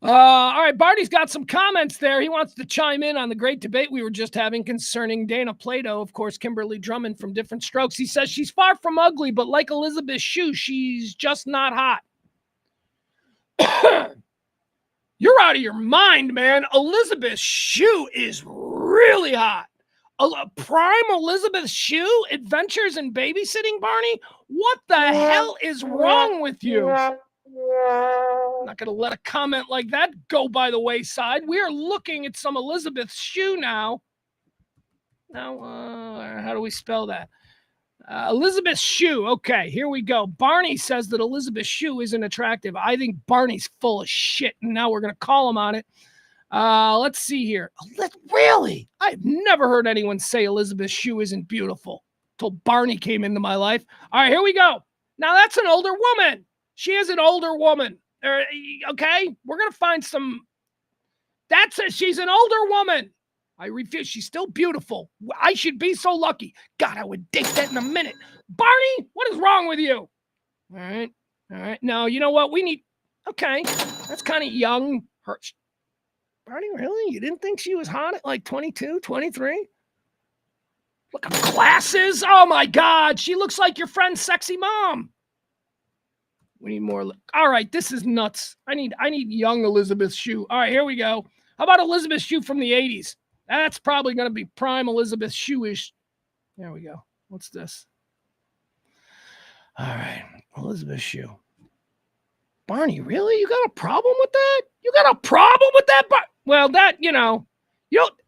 A: All right, Barney's got some comments there. He wants to chime in on the great debate we were just having concerning Dana Plato, of course, Kimberly Drummond from Different Strokes. He says she's far from ugly, but like Elizabeth Shue, she's just not hot. You're out of your mind, man. Elizabeth Shue is really hot. Prime Elizabeth Shue, Adventures in Babysitting, Barney? What the hell is wrong with you? I'm not going to let a comment like that go by the wayside. We are looking at some Elizabeth Shue now. Now, how do we spell that? Elizabeth Shue. Okay, here we go. Barney says that Elizabeth Shue isn't attractive. I think Barney's full of shit, and now we're going to call him on it. Let's see here. Really? I've never heard anyone say Elizabeth Shue isn't beautiful till Barney came into my life. All right, here we go. Now that's an older woman. She is an older woman. Okay, we're gonna find some. She's an older woman. I refuse. She's still beautiful. I should be so lucky. God, I would date that in a minute. Barney, what is wrong with you? All right. No, you know what? We need. Okay, that's kind of young. Barney, really? You didn't think she was hot at like 22, 23? Look at glasses. Oh my God, she looks like your friend's sexy mom. We need more. All right, this is nuts. I need young Elizabeth Shue. All right, here we go. How about Elizabeth Shue from the 80s? That's probably going to be prime Elizabeth Shue-ish. There we go. What's this? All right, Elizabeth Shue. Barney, really? You got a problem with that? You got a problem with that? Well, that,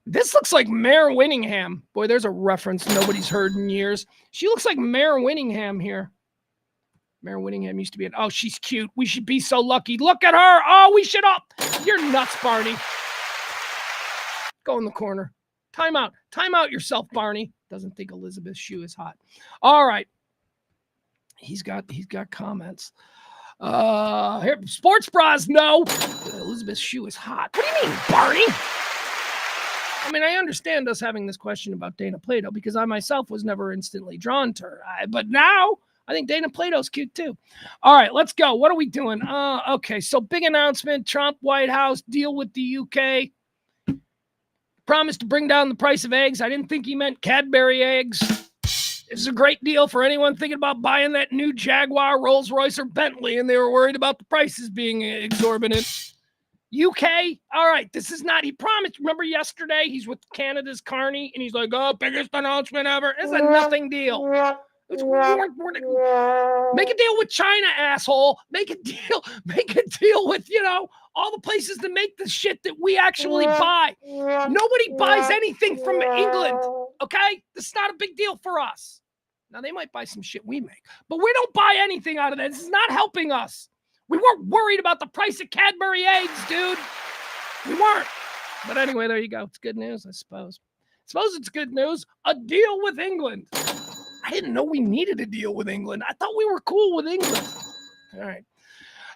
A: this looks like Mare Winningham. Boy, there's a reference nobody's heard in years. She looks like Mare Winningham here. Mare Winningham used to be oh, she's cute. We should be so lucky. Look at her. Oh, we should up. You're nuts, Barney. Go in the corner. Time out. Time out yourself, Barney. Doesn't think Elizabeth Shue is hot. All right. He's got comments. Here, sports bras, no. Elizabeth Shue is hot. What do you mean, Barney? I mean, I understand us having this question about Dana Plato because I myself was never instantly drawn to her. But now I think Dana Plato's cute too. All right, let's go. What are we doing? Okay, so big announcement. Trump, White House, deal with the UK. Promised to bring down the price of eggs. I didn't think he meant Cadbury eggs. This is a great deal for anyone thinking about buying that new Jaguar, Rolls Royce, or Bentley, and they were worried about the prices being exorbitant. UK, all right, this is not, he promised, remember yesterday, he's with Canada's Carney, and he's like, oh, biggest announcement ever. It's a nothing deal. Make a deal with China, asshole. Make a deal with, all the places that make the shit that we actually buy. Nobody buys anything from England, okay? This is not a big deal for us. Now, they might buy some shit we make, but we don't buy anything out of that. This is not helping us. We weren't worried about the price of Cadbury eggs, dude. We weren't. But anyway, there you go. It's good news, I suppose. It's good news. A deal with England. I didn't know we needed a deal with England. I thought we were cool with England. All right.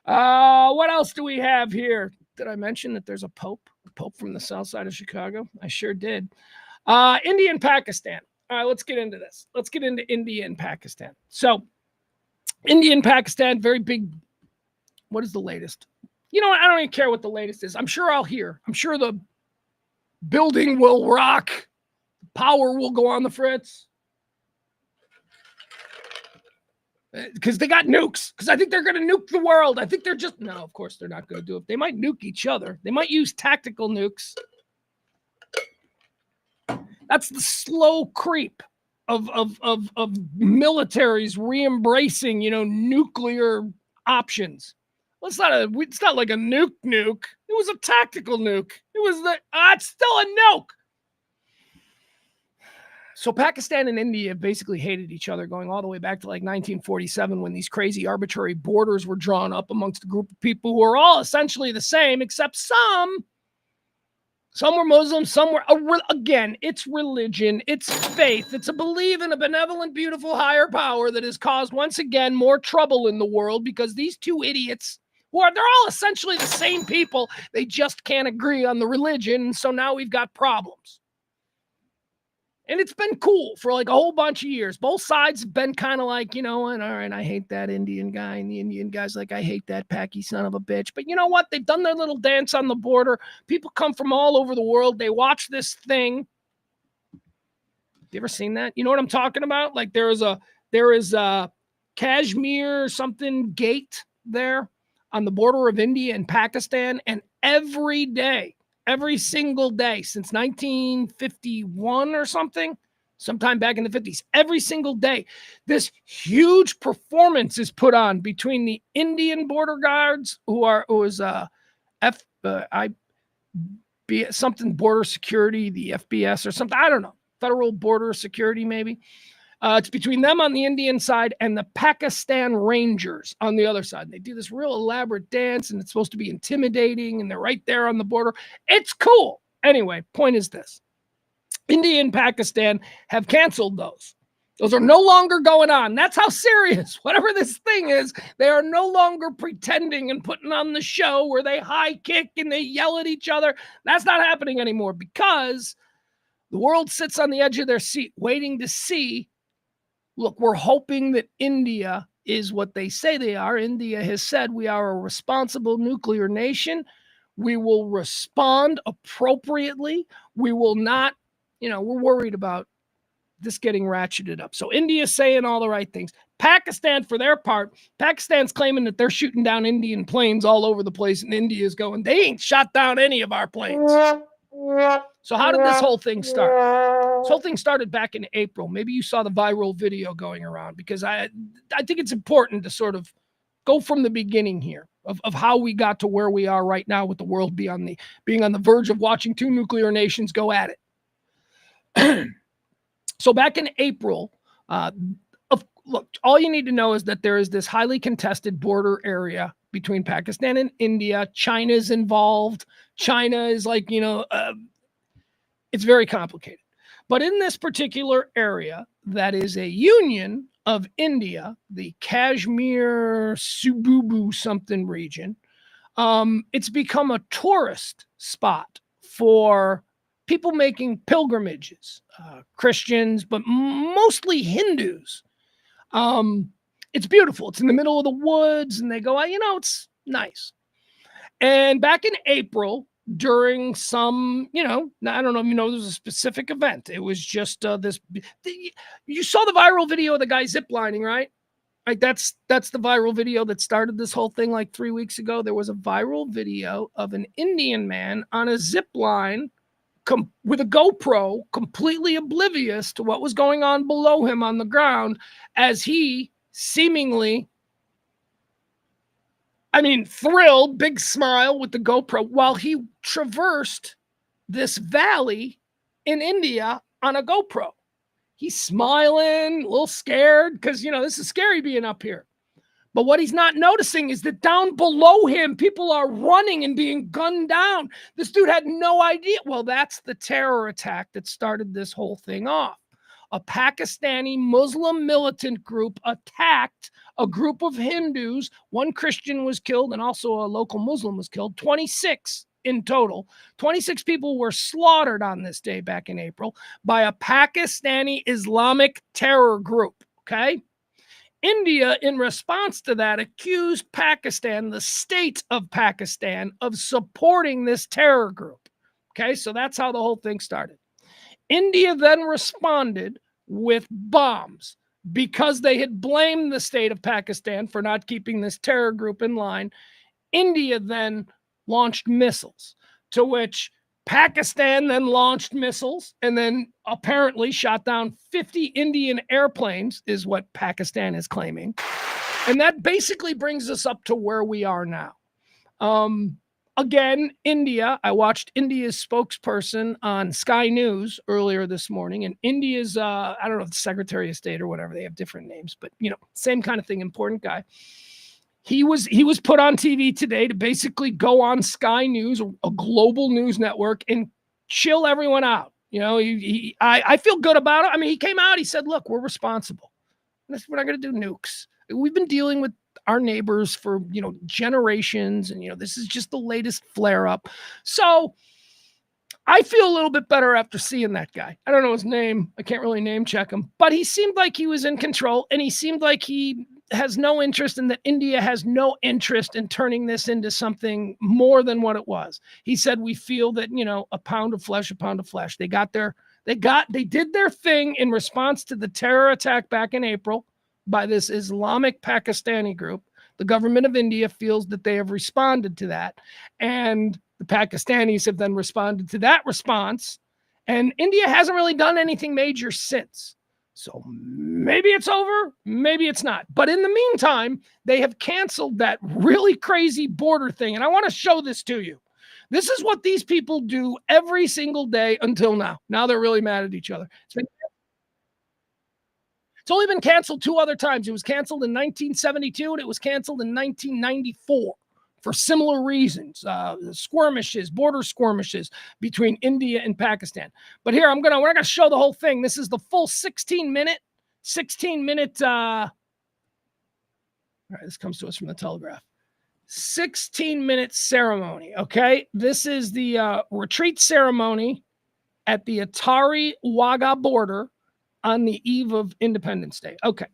A: What else do we have here? Did I mention that there's a pope from the south side of Chicago? I sure did. India and Pakistan. All right, let's get into this. Let's get into India and Pakistan. So, India and Pakistan, very big. What is the latest? You know what? I don't even care what the latest is. I'm sure I'll hear. I'm sure the building will rock. Power will go on the fritz. Because they got nukes. Because I think they're going to nuke the world. I think they're just... No, of course they're not going to do it. They might nuke each other. They might use tactical nukes. That's the slow creep of militaries re-embracing, nuclear options. Well, it's not like a nuke. It was a tactical nuke. It's still a nuke. So Pakistan and India basically hated each other going all the way back to like 1947 when these crazy arbitrary borders were drawn up amongst a group of people who are all essentially the same, except some were Muslim, some were, again, it's religion, it's faith, it's a belief in a benevolent, beautiful higher power that has caused, once again, more trouble in the world because these two idiots, they're all essentially the same people, they just can't agree on the religion, and so now we've got problems. And it's been cool for like a whole bunch of years. Both sides have been kind of like, all right, I hate that Indian guy. And the Indian guy's like, I hate that Paki son of a bitch. But you know what? They've done their little dance on the border. People come from all over the world. They watch this thing. You ever seen that? You know what I'm talking about? Like there is a Kashmir something gate there on the border of India and Pakistan. And every single day since 1951 or something, sometime back in the 50s, every single day, this huge performance is put on between the Indian border guards, something border security, the FBS or something, I don't know, Federal Border Security maybe, It's between them on the Indian side and the Pakistan Rangers on the other side. They do this real elaborate dance, and it's supposed to be intimidating, and they're right there on the border. It's cool. Anyway, point is this. India and Pakistan have canceled those. Those are no longer going on. That's how serious, whatever this thing is, they are no longer pretending and putting on the show where they high kick and they yell at each other. That's not happening anymore because the world sits on the edge of their seat waiting to see. Look, we're hoping that India is what they say they are. India has said we are a responsible nuclear nation. We will respond appropriately. We will not, we're worried about this getting ratcheted up. So India's saying all the right things. Pakistan, for their part, Pakistan's claiming that they're shooting down Indian planes all over the place, and India's going, they ain't shot down any of our planes. So how did this whole thing start? This whole thing started back in April. Maybe you saw the viral video going around, because I think it's important to sort of go from the beginning here of how we got to where we are right now with the world being on the verge of watching two nuclear nations go at it. So back in April, look, all you need to know is that there is this highly contested border area between Pakistan and India. China's involved. China is like, it's very complicated. But in this particular area, that is a union of India, the Kashmir Sububu something region, it's become a tourist spot for people making pilgrimages, Christians, but mostly Hindus. It's beautiful. It's in the middle of the woods, and they go, it's nice. And back in April, during some, I don't know if there was a specific event. It was just you saw the viral video of the guy ziplining, right? Like that's the viral video that started this whole thing like 3 weeks ago. There was a viral video of an Indian man on a zip line with a GoPro, completely oblivious to what was going on below him on the ground, as he seemingly, thrilled, big smile with the GoPro, while he traversed this valley in India on a GoPro. He's smiling, a little scared, because, this is scary being up here. But what he's not noticing is that down below him, people are running and being gunned down. This dude had no idea. Well, that's the terror attack that started this whole thing off. A Pakistani Muslim militant group attacked a group of Hindus. One Christian was killed, and also a local Muslim was killed. 26 in total. 26 people were slaughtered on this day back in April by a Pakistani Islamic terror group, okay? India, in response to that, accused Pakistan, the state of Pakistan, of supporting this terror group. Okay, so that's how the whole thing started. India then responded with bombs because they had blamed the state of Pakistan for not keeping this terror group in line. India then launched missiles, to which Pakistan then launched missiles and then apparently shot down 50 Indian airplanes, is what Pakistan is claiming. And that basically brings us up to where we are now. Again, India, I watched India's spokesperson on Sky News earlier this morning, and India's, I don't know, the Secretary of State or whatever, they have different names, but, same kind of thing, important guy. He was put on TV today to basically go on Sky News, a global news network, and chill everyone out. I feel good about it. He came out, he said, look, we're responsible. We're not going to do nukes. We've been dealing with our neighbors for, generations, and, this is just the latest flare up. So I feel a little bit better after seeing that guy. I don't know his name. I can't really name check him, but he seemed like he was in control, and he seemed like he has no interest, and that India has no interest in turning this into something more than what it was. He said, we feel that, a pound of flesh, a pound of flesh. They did their thing in response to the terror attack back in April by this Islamic Pakistani group. The government of India feels that they have responded to that. And the Pakistanis have then responded to that response. And India hasn't really done anything major since. So maybe it's over, maybe it's not. But in the meantime, they have canceled that really crazy border thing. And I want to show this to you. This is what these people do every single day until now. Now they're really mad at each other. only been canceled 2 other times. It was canceled in 1972 and it was canceled in 1994 for similar reasons, skirmishes, border skirmishes between India and Pakistan. But here, we're not gonna show the whole thing. This is the full 16-minute. All right, this comes to us from the Telegraph. 16-minute ceremony. Okay, this is the retreat ceremony at the Atari Wagah border on the eve of Independence Day. Okay.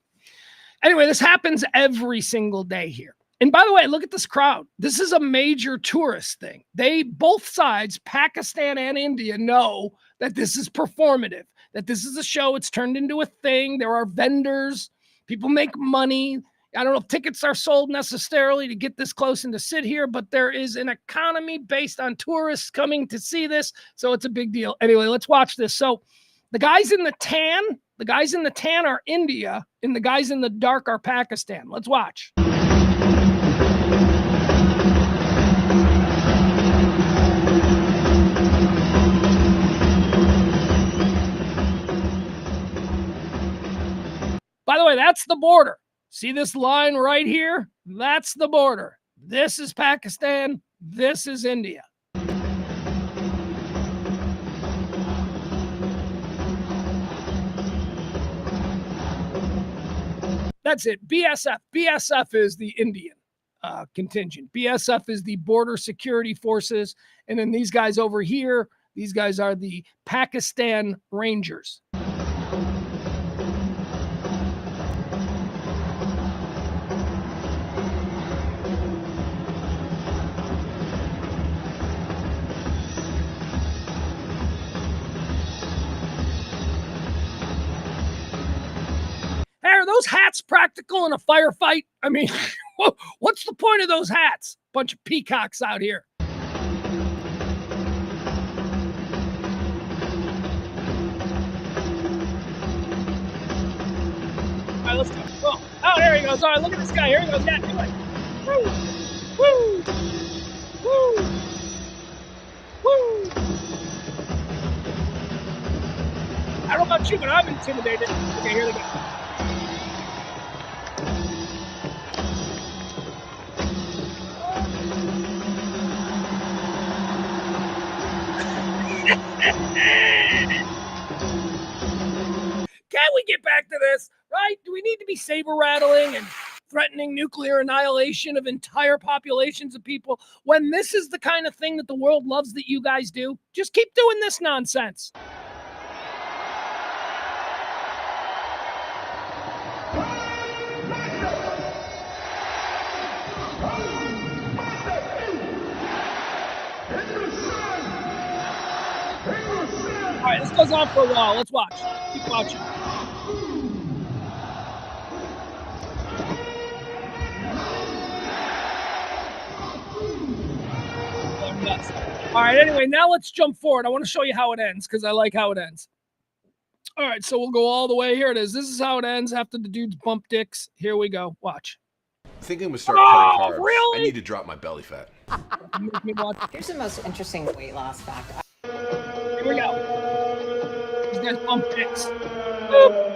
A: Anyway, this happens every single day here. And by the way, look at this crowd. This is a major tourist thing. Both sides, Pakistan and India, know that this is performative, that this is a show. It's turned into a thing. There are vendors. People make money. I don't know if tickets are sold necessarily to get this close and to sit here, but there is an economy based on tourists coming to see this. So it's a big deal. Anyway, let's watch this. So the guys in the tan are India, and the guys in the dark are Pakistan. Let's watch. By the way, that's the border. See this line right here? That's the border. This is Pakistan. This is India. That's it. BSF. BSF is the Indian contingent. BSF is the border security forces. And then these guys over here, these guys are the Pakistan Rangers. Are those hats practical in a firefight? I mean, what's the point of those hats? Bunch of peacocks out here. All right, let's go. Oh, there he goes. All right, look at this guy. Here he goes. Yeah, do it. Woo! Woo! Woo! Woo! I don't know about you, but I'm intimidated. Okay, here they go. Can we get back to this, right? Do we need to be saber rattling and threatening nuclear annihilation of entire populations of people when this is the kind of thing that the world loves that you guys do? Just keep doing this nonsense. All right, this goes on for a while. Let's watch. Keep watching. All right, anyway, now let's jump forward. I want to show you how it ends because I like how it ends. All right, so we'll go all the way. Here it is. This is how it ends after the dudes bump dicks. Here we go. Watch.
G: Thinking we start cutting carbs.
A: Really?
G: I need to drop my belly fat.
H: Here's the most interesting weight loss fact.
A: Here we go. These guys bump dicks. Boop.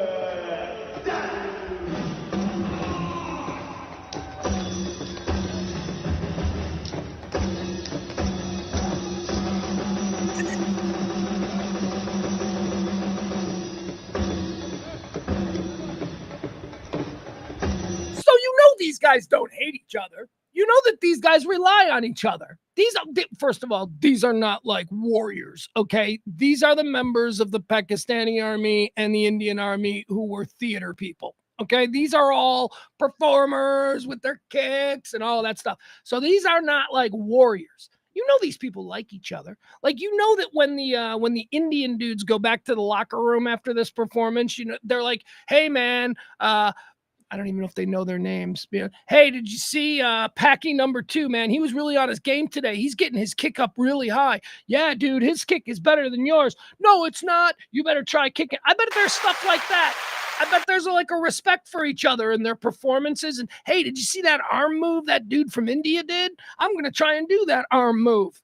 A: These guys don't hate each other. You know that these guys rely on each other. First of all, these are not like warriors, okay? These are the members of the Pakistani army and the Indian army who were theater people, okay? These are all performers with their kicks and all that stuff. So these are not like warriors. You know these people like each other. Like, you know that when the Indian dudes go back to the locker room after this performance, you know, they're like, hey, man, I don't even know if they know their names. Hey, did you see Packy number 2, man? He was really on his game today. He's getting his kick up really high. Yeah, dude, his kick is better than yours. No, it's not. You better try kicking. I bet there's stuff like that. I bet there's like a respect for each other and their performances. And hey, did you see that arm move that dude from India did? I'm going to try and do that arm move.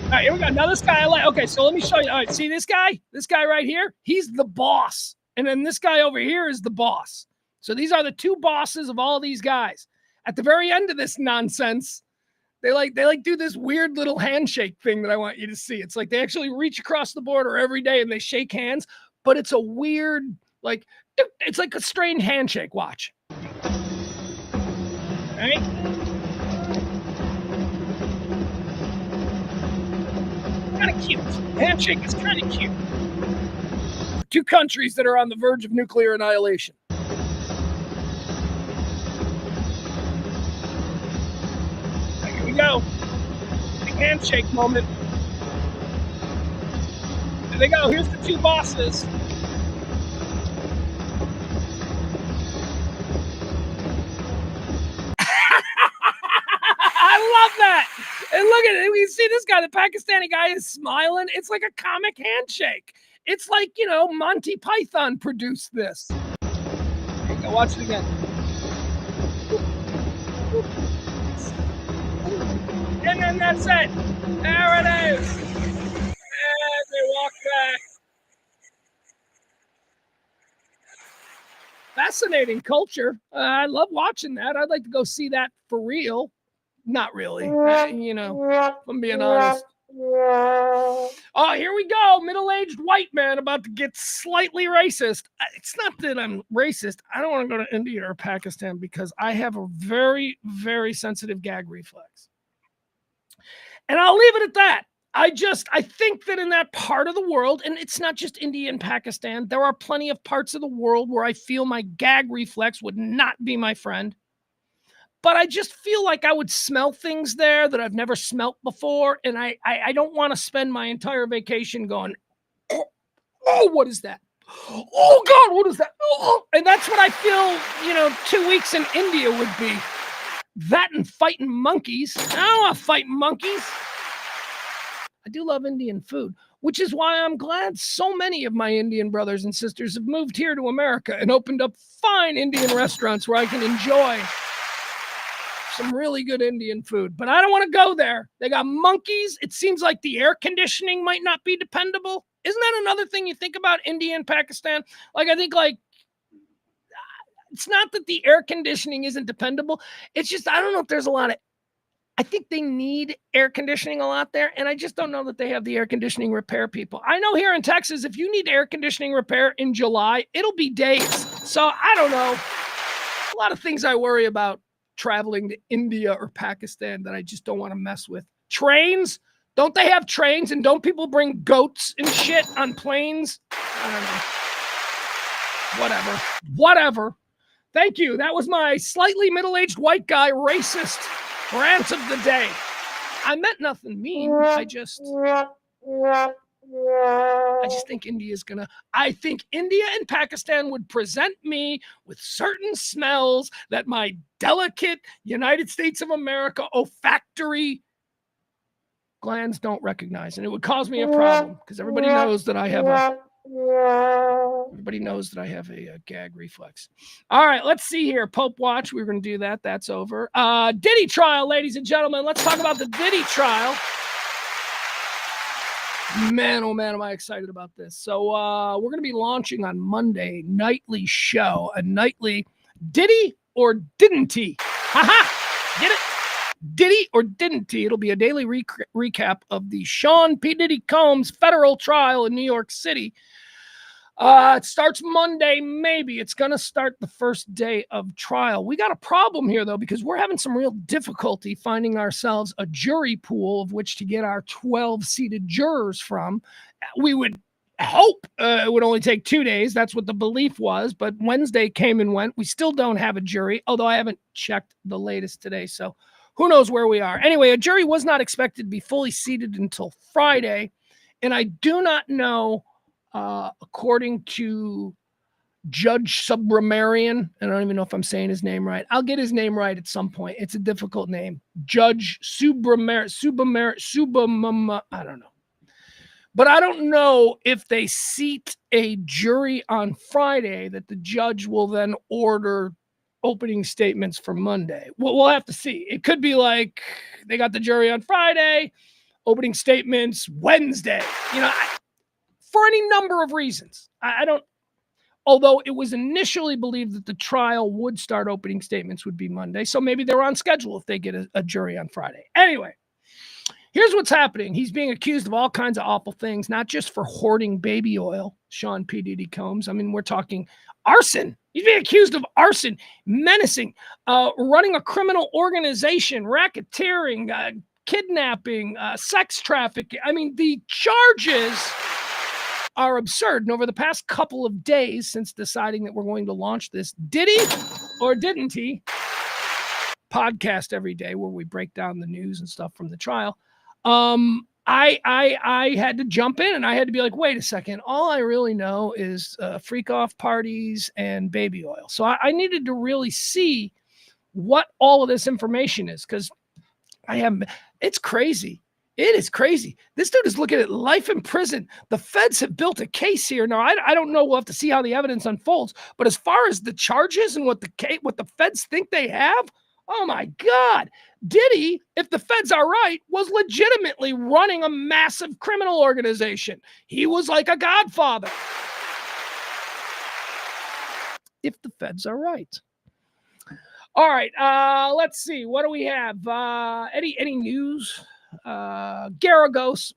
A: All right, here we go. Now this guy I like. Okay, so let me show you. All right, see this guy? This guy right here? He's the boss. And then this guy over here is the boss. So these are the two bosses of all these guys. At the very end of this nonsense, they do this weird little handshake thing that I want you to see. It's like they actually reach across the border every day and they shake hands, but it's a weird, like, it's like a strange handshake. Watch. All right. Kind of cute. Handshake is kind of cute. Two countries that are on the verge of nuclear annihilation. Here we go. Big handshake moment. There they go. Here's the two bosses. I love that. And look at it. You see this guy, the Pakistani guy is smiling. It's like a comic handshake. It's like, you know, Monty Python produced this. Here you go, watch it again. And then that's it. There it is. And they walk back. Fascinating culture. I love watching that. I'd like to go see that for real. Not really, you know, if I'm being honest. Oh, here we go. Middle-aged white man about to get slightly racist. It's not that I'm racist. I don't want to go to India or Pakistan because I have a very, very sensitive gag reflex. And I'll leave it at that. I think that in that part of the world, and it's not just India and Pakistan, there are plenty of parts of the world where I feel my gag reflex would not be my friend. But I just feel like I would smell things there that I've never smelt before. And I don't want to spend my entire vacation going, oh, what is that? Oh, God, what is that? Oh. And that's what I feel, 2 weeks in India would be. That and fighting monkeys. I don't want to fight monkeys. I do love Indian food, which is why I'm glad so many of my Indian brothers and sisters have moved here to America and opened up fine Indian restaurants where I can enjoy some really good Indian food, but I don't want to go there. They got monkeys. It seems like the air conditioning might not be dependable. Isn't that another thing you think about India and Pakistan? Like, I think it's not that the air conditioning isn't dependable. It's just, I don't know if there's I think they need air conditioning a lot there. And I just don't know that they have the air conditioning repair people. I know here in Texas, if you need air conditioning repair in July, it'll be days. So I don't know. A lot of things I worry about traveling to India or Pakistan that I just don't want to mess with. Trains? Don't they have trains? And don't people bring goats and shit on planes? I don't know. Whatever. Thank you. That was my slightly middle-aged white guy racist rant of the day. I meant nothing mean. I just think I think India and Pakistan would present me with certain smells that my delicate United States of America olfactory glands don't recognize. And it would cause me a problem because everybody knows that I have a gag reflex. All right, let's see here. Pope Watch. We're going to do that. That's over. Diddy trial, ladies and gentlemen. Let's talk about the Diddy trial. Man, oh man, am I excited about this. So we're going to be launching on Monday, nightly show, a nightly Diddy or Didn't He? Ha-ha! Get it? Diddy or Didn't He? It'll be a daily recap of the Sean P. Diddy Combs federal trial in New York City. It starts Monday, maybe. It's going to start the first day of trial. We got a problem here, though, because we're having some real difficulty finding ourselves a jury pool of which to get our 12-seated jurors from. We would hope it would only take 2 days. That's what the belief was. But Wednesday came and went. We still don't have a jury, although I haven't checked the latest today. So who knows where we are. Anyway, a jury was not expected to be fully seated until Friday. And I do not know, according to Judge Subramanian, and I don't even know if I'm saying his name right. I'll get his name right at some point. It's a difficult name. Judge Subramanian, I don't know. But I don't know if they seat a jury on Friday that the judge will then order opening statements for Monday. We'll have to see. It could be like they got the jury on Friday. opening statements Wednesday, for any number of reasons. I don't, although it was initially believed that the trial would start opening statements would be Monday. So maybe they're on schedule if they get a jury on Friday. Anyway, here's what's happening. He's being accused of all kinds of awful things, not just for hoarding baby oil, Sean P. Diddy Combs. I mean, we're talking arson. He's being accused of arson, menacing, running a criminal organization, racketeering, kidnapping, sex trafficking. I mean, the charges are absurd. And over the past couple of days since deciding that we're going to launch this, did he or didn't he podcast every day where we break down the news and stuff from the trial? I had to jump in and I had to be like, wait a second. All I really know is freak off parties and baby oil. So I needed to really see what all of this information is, because it's crazy. It is crazy. This dude is looking at life in prison. The feds have built a case here. Now, I don't know. We'll have to see how the evidence unfolds. But as far as the charges and what the feds think they have, oh my God. Diddy, if the feds are right, was legitimately running a massive criminal organization. He was like a godfather. If the feds are right. All right. Let's see. What do we have? Any news? Mark Garagos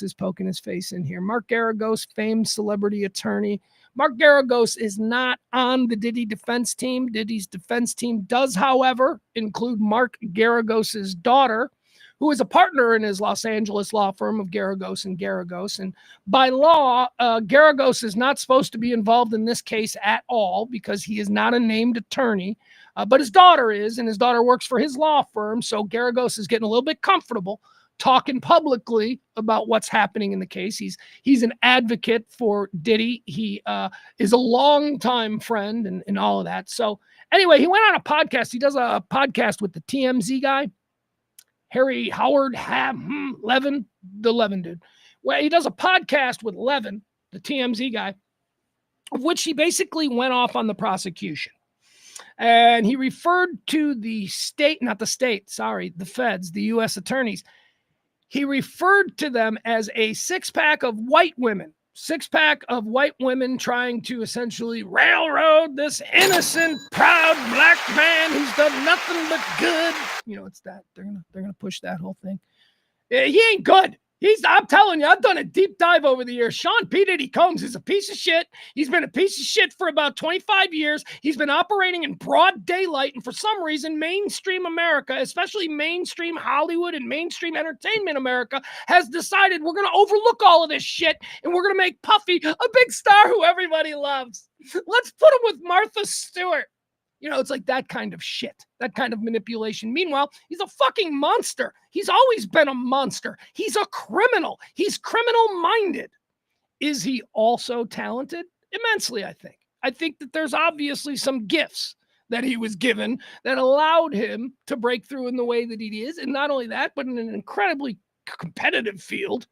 A: is poking his face in here. Mark Garagos, famed celebrity attorney. Mark Garagos is not on the Diddy defense team. Diddy's defense team does, however, include Mark Garagos's daughter, who is a partner in his Los Angeles law firm of Garagos and Garagos. And by law, Garagos is not supposed to be involved in this case at all because he is not a named attorney. But his daughter is, and his daughter works for his law firm. So Garagos is getting a little bit comfortable talking publicly about what's happening in the case. He's an advocate for Diddy. He is a longtime friend and all of that. So anyway, he went on a podcast. He does a podcast with the TMZ guy, Harry Howard Levin, the Levin dude. Well, he does a podcast with Levin, the TMZ guy, of which he basically went off on the prosecution. And he referred to the feds, the U.S. attorneys. He referred to them as a six-pack of white women trying to essentially railroad this innocent, proud black man who's done nothing but good. It's that. They're gonna push that whole thing. He ain't good. I'm telling you, I've done a deep dive over the years. Sean P. Diddy Combs is a piece of shit. He's been a piece of shit for about 25 years. He's been operating in broad daylight. And for some reason, mainstream America, especially mainstream Hollywood and mainstream entertainment America, has decided we're going to overlook all of this shit and we're going to make Puffy a big star who everybody loves. Let's put him with Martha Stewart. It's like that kind of shit, that kind of manipulation. Meanwhile, he's a fucking monster. He's always been a monster. He's a criminal. He's criminal-minded. Is he also talented? Immensely, I think. I think that there's obviously some gifts that he was given that allowed him to break through in the way that he is. And not only that, but in an incredibly competitive field,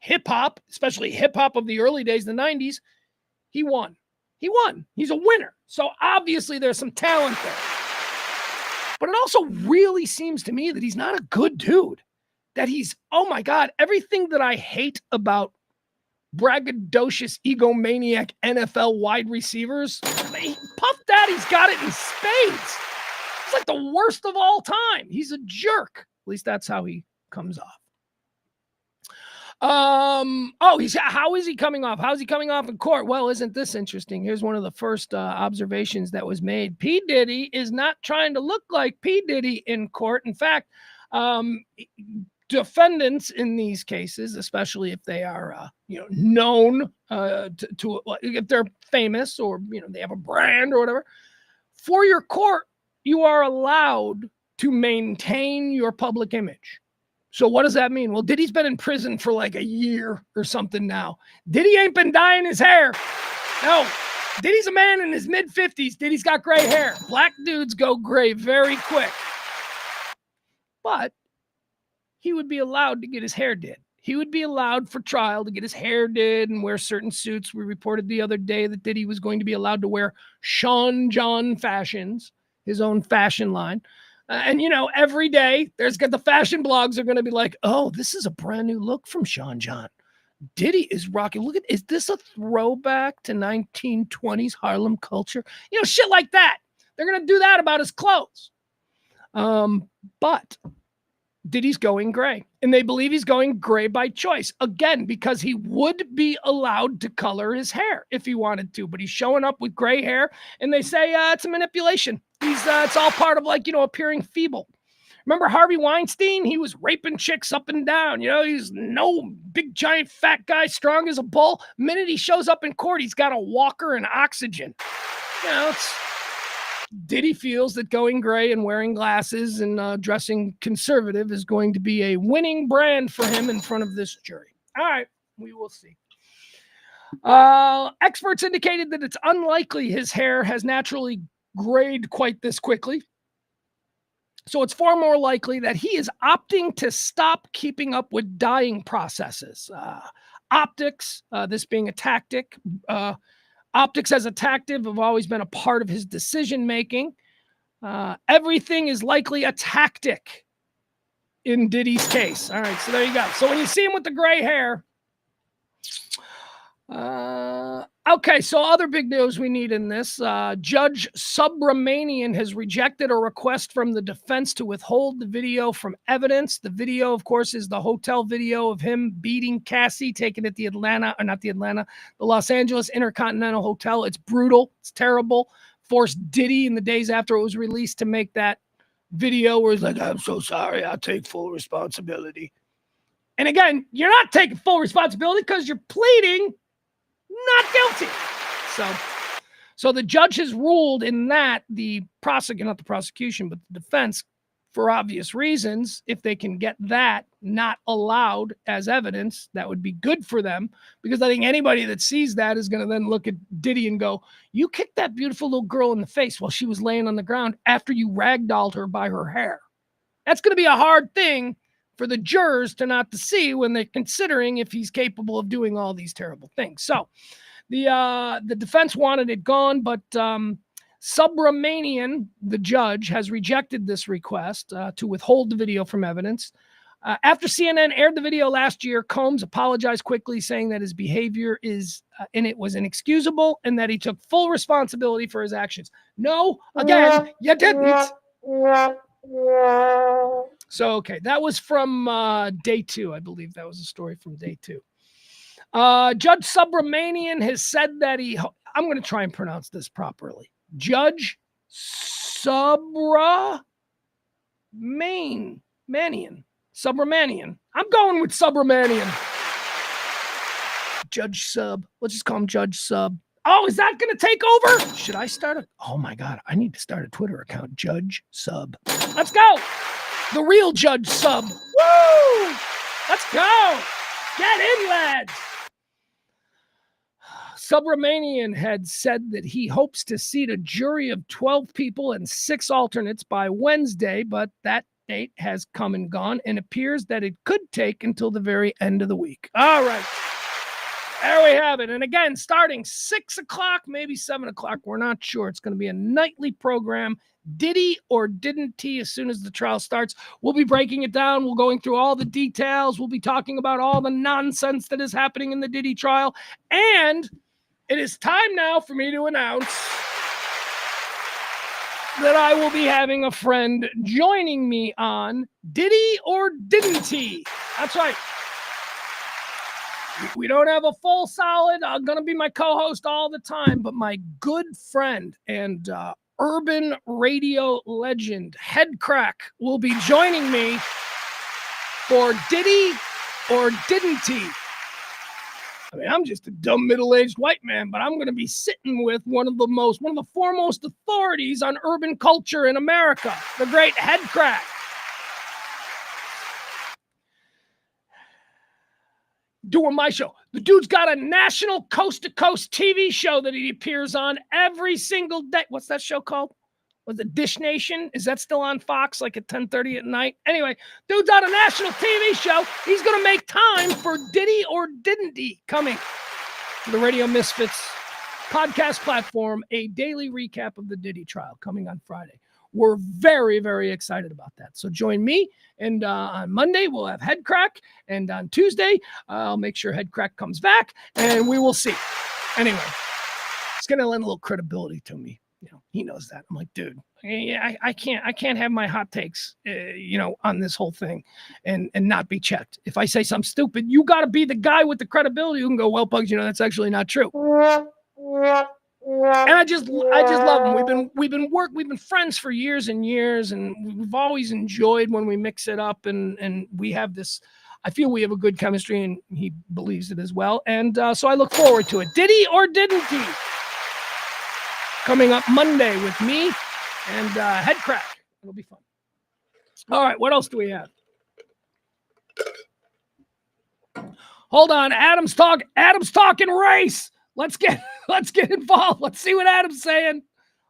A: hip-hop, especially hip-hop of the early days, the 90s, he won. He won. He's a winner. So obviously there's some talent there. But it also really seems to me that he's not a good dude. That he's, oh my God, everything that I hate about braggadocious, egomaniac NFL wide receivers, Puff Daddy's got it in spades. It's like the worst of all time. He's a jerk. At least that's how he comes off. How is he coming off? How's he coming off in court? Well, isn't this interesting? Here's one of the first observations that was made. P. Diddy is not trying to look like P. Diddy in court. In fact, defendants in these cases, especially if they are, known if they're famous or, they have a brand or whatever, for your court, you are allowed to maintain your public image. So what does that mean? Well, Diddy's been in prison for like a year or something now. Diddy ain't been dyeing his hair. No, Diddy's a man in his mid-50s. Diddy's got gray hair. Black dudes go gray very quick. But he would be allowed to get his hair did. He would be allowed for trial to get his hair did and wear certain suits. We reported the other day that Diddy was going to be allowed to wear Sean John fashions, his own fashion line. And, every day the fashion blogs are going to be like, oh, this is a brand new look from Sean John. Diddy is rocking. Is this a throwback to 1920s Harlem culture? Shit like that. They're going to do that about his clothes. But Diddy's going gray, and they believe he's going gray by choice, again, because he would be allowed to color his hair if he wanted to, but he's showing up with gray hair, and they say it's a manipulation. It's all part of appearing feeble. Remember Harvey Weinstein? He was raping chicks up and down. He's no big, giant, fat guy, strong as a bull. The minute he shows up in court, he's got a walker and oxygen. Diddy feels that going gray and wearing glasses and dressing conservative is going to be a winning brand for him in front of this jury. All right, we will see. Experts indicated that it's unlikely his hair has naturally grayed quite this quickly. So it's far more likely that he is opting to stop keeping up with dyeing processes. Optics, this being a tactic, optics as a tactic have always been a part of his decision-making. Everything is likely a tactic in Diddy's case. All right, so there you go. So when you see him with the gray hair, okay, so other big news we need in this. Judge Subramanian has rejected a request from the defense to withhold the video from evidence. The video, of course, is the hotel video of him beating Cassie, taken at the Los Angeles Intercontinental Hotel. It's brutal. It's terrible. Forced Diddy in the days after it was released to make that video where he's like, I'm so sorry. I'll take full responsibility. And again, you're not taking full responsibility because you're pleading not guilty. So the judge has ruled in that not the prosecution, but the defense, for obvious reasons, if they can get that not allowed as evidence, that would be good for them, because I think anybody that sees that is going to then look at Diddy and go, you kicked that beautiful little girl in the face while she was laying on the ground after you ragdolled her by her hair. That's going to be a hard thing for the jurors to see when they're considering if he's capable of doing all these terrible things. So the defense wanted it gone, but Subramanian, the judge, has rejected this request to withhold the video from evidence. After CNN aired the video last year, Combs apologized quickly, saying that his behavior was inexcusable and that he took full responsibility for his actions. No, again, you didn't. So, okay, that was from day 2. I believe that was a story from day 2. Judge Subramanian has said that I'm going to try and pronounce this properly. Judge Subramanian. I'm going with Subramanian. Judge Sub. Let's just call him Judge Sub. Oh, is that going to take over? Should I start oh my God, I need to start a Twitter account. Judge Sub. Let's go. The real Judge Sub. Woo! Let's go. Get in, lads. Subramanian had said that he hopes to seat a jury of 12 people and 6 alternates by Wednesday, but that date has come and gone and appears that it could take until the very end of the week. All right. There we have it. And again, starting 6 o'clock, maybe 7 o'clock. We're not sure. It's going to be a nightly program. Diddy or didn't he? As soon as the trial starts, we'll be breaking it down. We'll going through all the details. We'll be talking about all the nonsense that is happening in the Diddy trial. And it is time now for me to announce that I will be having a friend joining me on Diddy or Didn't He? That's right. We don't have a full solid. I'm going to be my co-host all the time, but my good friend and urban radio legend, Headcrack, will be joining me for Diddy or Didn't He? I mean, I'm just a dumb middle-aged white man, but I'm going to be sitting with one of the foremost authorities on urban culture in America, the great Headcrack. Doing my show. The dude's got a national coast-to-coast TV show that he appears on every single day. What's that show called? Was it Dish Nation? Is that still on Fox, like at 10:30 at night? Anyway, dude's on a national TV show. He's going to make time for Diddy or Didn't He, coming to the Radio Misfits podcast platform, a daily recap of the Diddy trial coming on Friday. we're very, very excited about that. So join me. And on Monday, we'll have Head Crack. And on Tuesday, I'll make sure Head Crack comes back. And we will see. Anyway, it's going to lend a little credibility to me. He knows that. I'm like, dude, I can't have my hot takes, on this whole thing and not be checked. If I say something stupid, you got to be the guy with the credibility who can go, well, Pugs, that's actually not true. And I just love him. We've been friends for years and years, and we've always enjoyed when we mix it up, and we have this. I feel we have a good chemistry, and he believes it as well. And so I look forward to it. Did he or didn't he? Coming up Monday with me and Head Crack. It'll be fun. All right, what else do we have? Hold on, Adam's talking race. Let's get involved. Let's see what Adam's saying.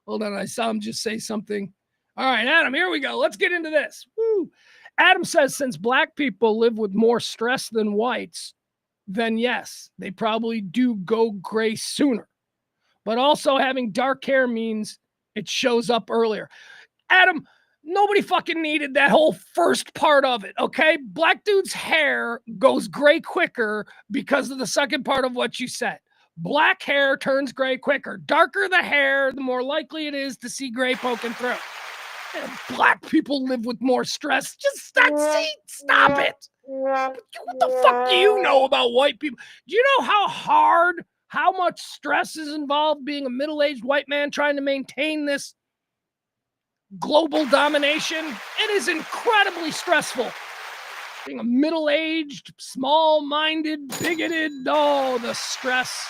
A: Hold on, I saw him just say something. All right, Adam, here we go. Let's get into this. Woo. Adam says, since black people live with more stress than whites, then yes, they probably do go gray sooner. But also having dark hair means it shows up earlier. Adam, nobody fucking needed that whole first part of it, okay? Black dude's hair goes gray quicker because of the second part of what you said. Black hair turns gray quicker. Darker the hair, the more likely it is to see gray poking through. And black people live with more stress. Just stop it. What the fuck do you know about white people? Do you know how much stress is involved being a middle-aged white man trying to maintain this global domination? It is incredibly stressful. Being a middle-aged, small-minded, bigoted, the stress.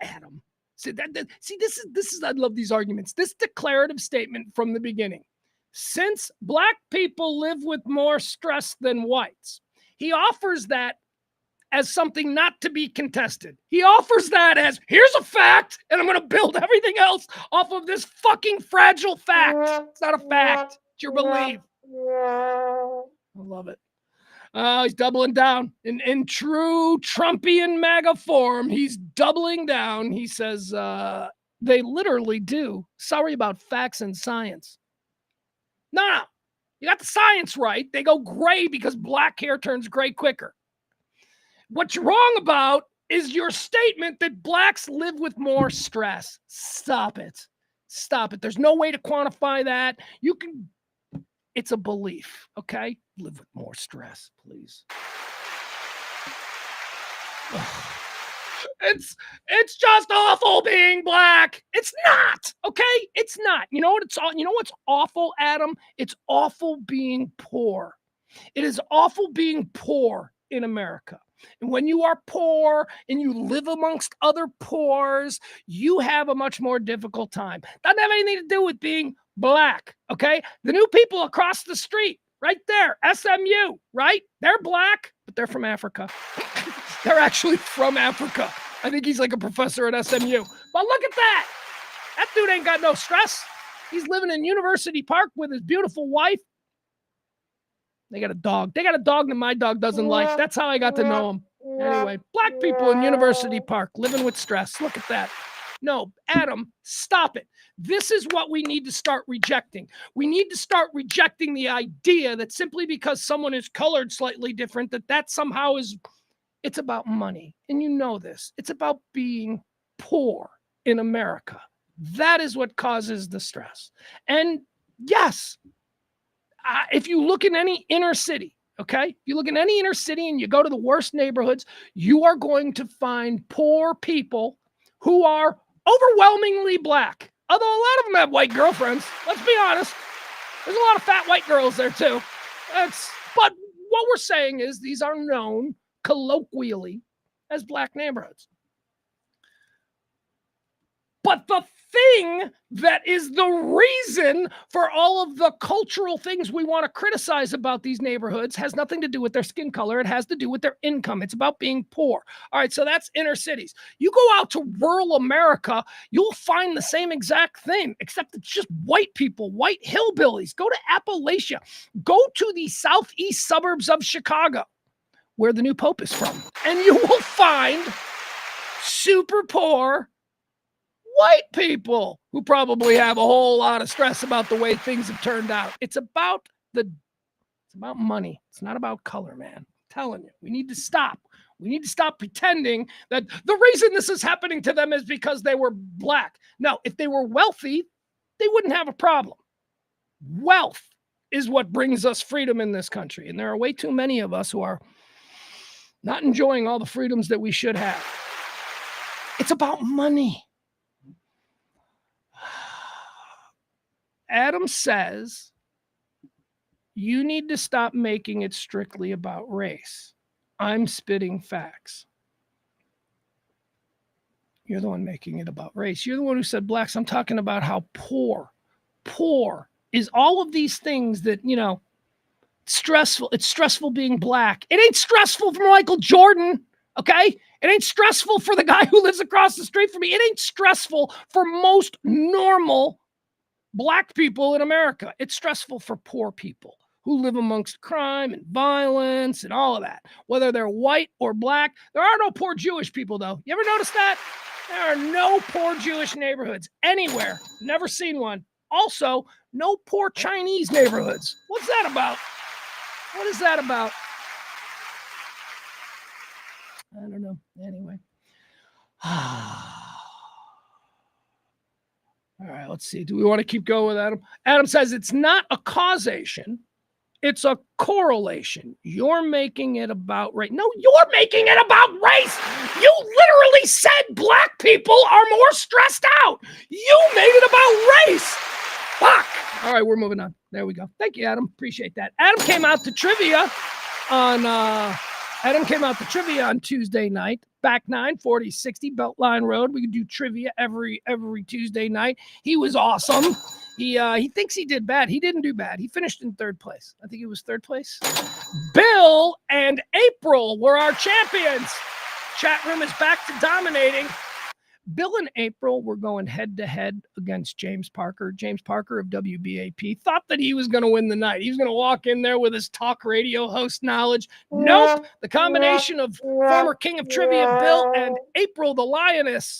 A: Adam. This is, I love these arguments. This declarative statement from the beginning. Since black people live with more stress than whites, he offers that as something not to be contested. He offers that as, here's a fact, and I'm going to build everything else off of this fucking fragile fact. It's not a fact. It's your belief. I love it. He's doubling down. In true Trumpian MAGA form, he's doubling down. He says, they literally do. Sorry about facts and science. No. You got the science right. They go gray because black hair turns gray quicker. What you're wrong about is your statement that blacks live with more stress. Stop it. There's no way to quantify that. It's a belief, okay? Live with more stress, please. It's just awful being black. It's not, okay? It's not. You know what's awful, Adam? It's awful being poor. It is awful being poor in America. And when you are poor and you live amongst other poors, you have a much more difficult time. Doesn't have anything to do with being black, okay? The new people across the street, right there, SMU, right? They're black, but they're from Africa. They're actually from Africa. I think he's like a professor at SMU. But look at that. That dude ain't got no stress. He's living in University Park with his beautiful wife. They got a dog. They got a dog that my dog doesn't like. That's how I got to know him. Anyway, black people in University Park living with stress. Look at that. No, Adam, stop it. This is what we need to start rejecting. We need to start rejecting the idea that simply because someone is colored slightly different, that somehow is, it's about money. And you know this. It's about being poor in America. That is what causes the stress. And yes, if you look in any inner city, okay? If you look in any inner city and you go to the worst neighborhoods, you are going to find poor people who are overwhelmingly black. Although a lot of them have white girlfriends. Let's be honest. There's a lot of fat white girls there too. But what we're saying is these are known colloquially as black neighborhoods. But the thing that is the reason for all of the cultural things we want to criticize about these neighborhoods has nothing to do with their skin color. It has to do with their income. It's about being poor. All right, so that's inner cities. You go out to rural America, you'll find the same exact thing, except it's just white people, white hillbillies. Go to Appalachia. Go to the southeast suburbs of Chicago, where the new pope is from, and you will find super poor white people who probably have a whole lot of stress about the way things have turned out. It's about money. It's not about color, man. I'm telling you, we need to stop. We need to stop pretending that the reason this is happening to them is because they were black. No, if they were wealthy, they wouldn't have a problem. Wealth is what brings us freedom in this country. And there are way too many of us who are not enjoying all the freedoms that we should have. It's about money. Adam says you need to stop making it strictly about race. I'm spitting facts. You're the one making it about race. You're the one who said blacks. I'm talking about how poor is all of these things that, stressful. It's stressful being black. It ain't stressful for Michael Jordan, okay? It ain't stressful for the guy who lives across the street from me. It ain't stressful for most normal black people in America. It's stressful for poor people who live amongst crime and violence and all of that. Whether they're white or black. There are no poor Jewish people, though. You ever notice that? There are no poor Jewish neighborhoods anywhere. Never seen one. Also, no poor Chinese neighborhoods. What's that about? What is that about? I don't know. Anyway. All right, let's see. Do we want to keep going with Adam? Adam says it's not a causation. It's a correlation. You're making it about race. No, you're making it about race. You literally said black people are more stressed out. You made it about race. Fuck. All right, we're moving on. There we go. Thank you, Adam. Appreciate that. Adam came out to trivia on Tuesday night. Back 9, 4060 Beltline Road. We can do trivia every Tuesday night. He was awesome. He thinks he did bad. He didn't do bad. He finished in third place. I think it was third place. Bill and April were our champions. Chat room is back to dominating. Bill and April were going head-to-head against James Parker. James Parker of WBAP thought that he was going to win the night. He was going to walk in there with his talk radio host knowledge. Nope. The combination of former king of trivia Bill and April the Lioness,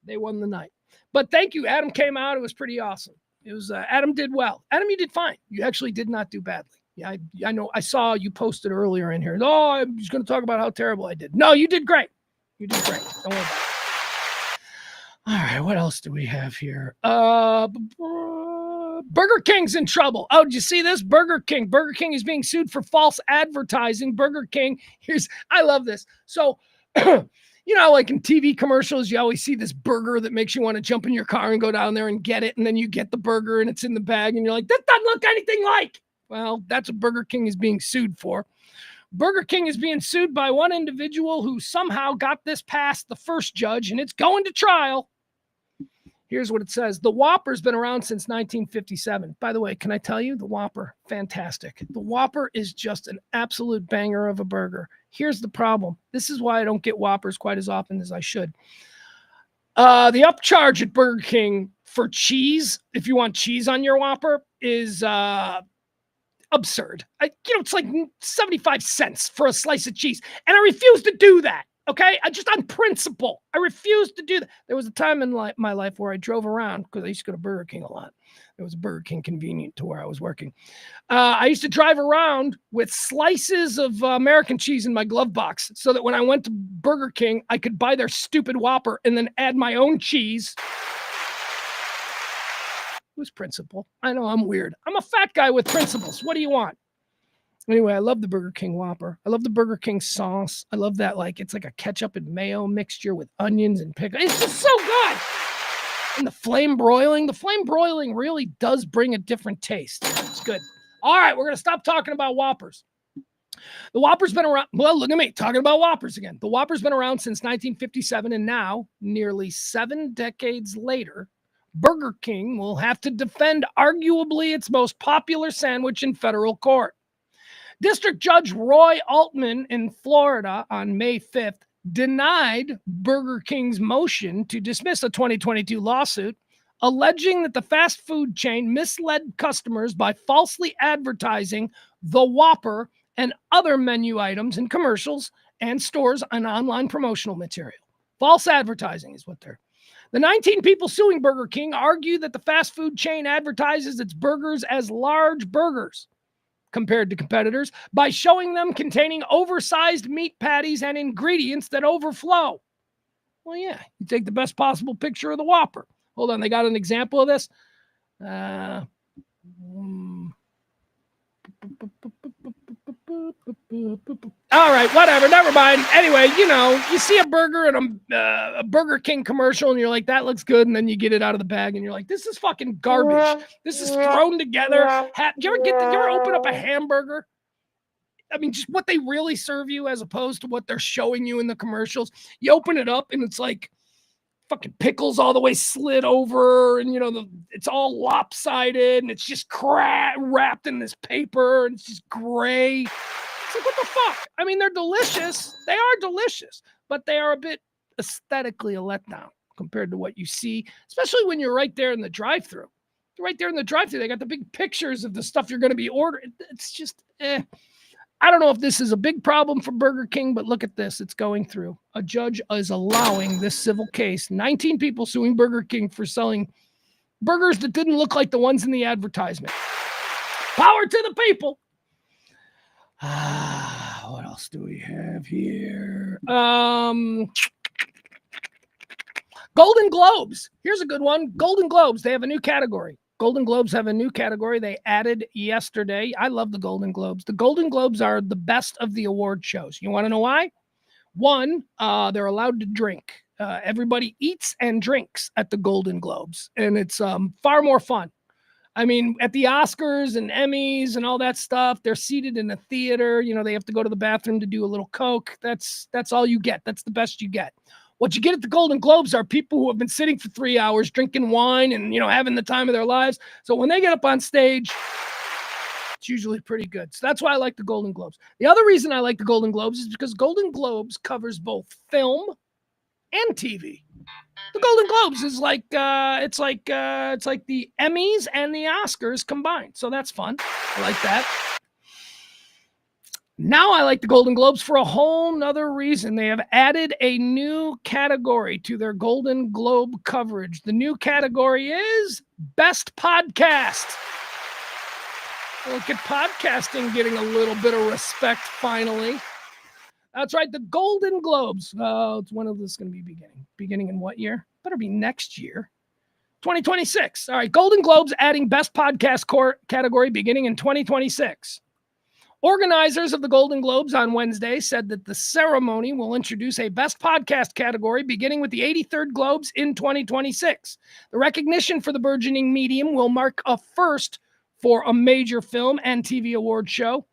A: they won the night. But thank you. Adam came out. It was pretty awesome. It was Adam did well. Adam, you did fine. You actually did not do badly. Yeah, I know. I saw you posted earlier in here. Oh, I'm just going to talk about how terrible I did. No, you did great. You did great. Don't worry about it. All right, what else do we have here? Burger King's in trouble. Oh, did you see this? Burger King is being sued for false advertising. Burger King, I love this. So, like in TV commercials, you always see this burger that makes you want to jump in your car and go down there and get it. And then you get the burger and it's in the bag and you're like, that doesn't look anything like. Well, that's what Burger King is being sued for. Burger King is being sued by one individual who somehow got this past the first judge and it's going to trial. Here's what it says. The Whopper's been around since 1957. By the way, can I tell you, the Whopper, fantastic. The Whopper is just an absolute banger of a burger. Here's the problem. This is why I don't get Whoppers quite as often as I should. The upcharge at Burger King for cheese, if you want cheese on your Whopper, is absurd. It's like 75 cents for a slice of cheese. And I refuse to do that. Okay, just on principle, I refuse to do that. There was a time in my life where I drove around because I used to go to Burger King a lot. There was a Burger King convenient to where I was working. I used to drive around with slices of American cheese in my glove box so that when I went to Burger King, I could buy their stupid Whopper and then add my own cheese. It was principle. I know I'm weird. I'm a fat guy with principles. What do you want? Anyway, I love the Burger King Whopper. I love the Burger King sauce. I love that, it's like a ketchup and mayo mixture with onions and pickles. It's just so good. And the flame broiling really does bring a different taste. It's good. All right, we're going to stop talking about Whoppers. The Whopper's been around. Well, look at me talking about Whoppers again. The Whopper's been around since 1957, and now, nearly 7 decades later, Burger King will have to defend arguably its most popular sandwich in federal court. District Judge Roy Altman in Florida on May 5th denied Burger King's motion to dismiss a 2022 lawsuit, alleging that the fast food chain misled customers by falsely advertising the Whopper and other menu items in commercials and stores and online promotional material. False advertising is what they're. The 19 people suing Burger King argue that the fast food chain advertises its burgers as large burgers compared to competitors by showing them containing oversized meat patties and ingredients that overflow. Well, yeah, you take the best possible picture of the Whopper. Hold on, they got an example of this. All right, whatever, never mind. Anyway, you see a burger in a Burger King commercial and you're like, that looks good. And then you get it out of the bag and you're like, this is fucking garbage. This is thrown together. Do you ever open up a hamburger? I mean, just what they really serve you as opposed to what they're showing you in the commercials. You open it up and it's like fucking pickles all the way slid over, and it's all lopsided, and it's just wrapped in this paper, and it's just gray. It's like, what the fuck? I mean, they're delicious. They are delicious, but they are a bit aesthetically a letdown compared to what you see, especially when you're right there in the drive-thru. Right there in the drive-thru, they got the big pictures of the stuff you're going to be ordering. It's just, I don't know if this is a big problem for Burger King, but look at this. It's going through. A judge is allowing this civil case. 19 people suing Burger King for selling burgers that didn't look like the ones in the advertisement. Power to the people. What else do we have here? Golden Globes. Here's a good one. Golden Globes. They have a new category. Golden Globes have a new category they added yesterday. I love the Golden Globes. The Golden Globes are the best of the award shows. You want to know why? One, they're allowed to drink. Everybody eats and drinks at the Golden Globes, and it's far more fun. I mean, at the Oscars and Emmys and all that stuff, they're seated in a theater. They have to go to the bathroom to do a little Coke. That's all you get. That's the best you get. What you get at the Golden Globes are people who have been sitting for 3 hours drinking wine and, having the time of their lives. So when they get up on stage, it's usually pretty good. So that's why I like the Golden Globes. The other reason I like the Golden Globes is because Golden Globes covers both film and TV. The Golden Globes is like it's like the Emmys and the Oscars combined. So that's fun. I like that. Now I like the Golden Globes for a whole nother reason. They have added a new category to their Golden Globe coverage. The new category is Best Podcast. Look at podcasting getting a little bit of respect finally. That's right, the Golden Globes. When is this going to be beginning? Beginning in what year? Better be next year. 2026. All right, Golden Globes adding Best Podcast category beginning in 2026. Organizers of the Golden Globes on Wednesday said that the ceremony will introduce a Best Podcast category beginning with the 83rd Globes in 2026. The recognition for the burgeoning medium will mark a first for a major film and TV award show.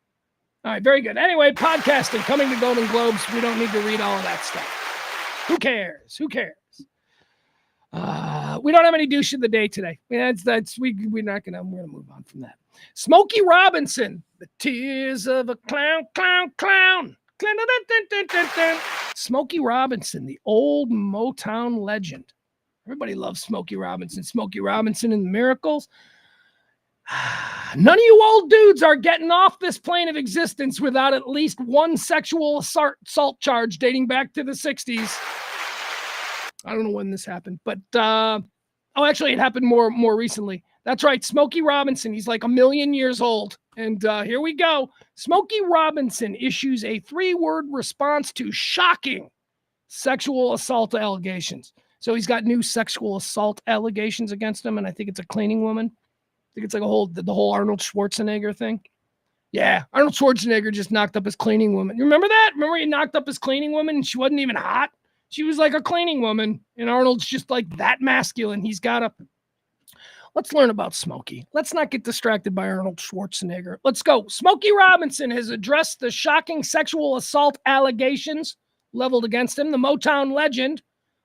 A: All right, very good. Anyway, podcasting coming to Golden Globes. We don't need to read all of that stuff. Who cares? We don't have any douche of the day today. We're gonna move on from that. Smokey Robinson, the tears of a clown. Smokey Robinson, the old Motown legend. Everybody loves Smokey Robinson. Smokey Robinson and the Miracles. None of you old dudes are getting off this plane of existence without at least one sexual assault charge dating back to the 60s. I don't know when this happened, but actually it happened more recently. That's right, Smokey Robinson. He's like 1 million years old. And here we go. Smokey Robinson issues a 3-word response to shocking sexual assault allegations. So he's got new sexual assault allegations against him, and I think it's a cleaning woman. I think it's like the whole Arnold Schwarzenegger thing. Yeah, Arnold Schwarzenegger just knocked up his cleaning woman. You remember that? Remember he knocked up his cleaning woman and she wasn't even hot? She was like a cleaning woman, and Arnold's just like that masculine. Let's learn about Smokey. Let's not get distracted by Arnold Schwarzenegger. Let's go. Smokey Robinson has addressed the shocking sexual assault allegations leveled against him. The Motown legend,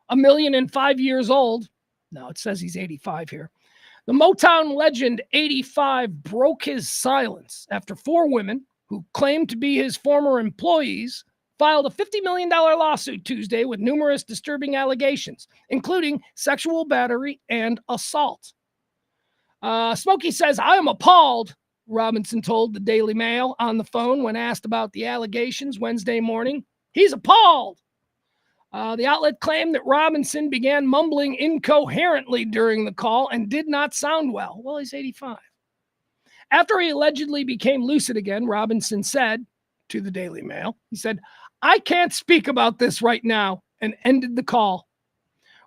A: 1,005 years old. No, it says he's 85 here. The Motown legend, 85, broke his silence after 4 women who claimed to be his former employees filed a $50 million lawsuit Tuesday with numerous disturbing allegations, including sexual battery and assault. Smokey says, "I am appalled," Robinson told the Daily Mail on the phone when asked about the allegations Wednesday morning. He's appalled. The outlet claimed that Robinson began mumbling incoherently during the call and did not sound well. Well, he's 85. After he allegedly became lucid again, Robinson said to the Daily Mail, he said, "I can't speak about this right now," and ended the call.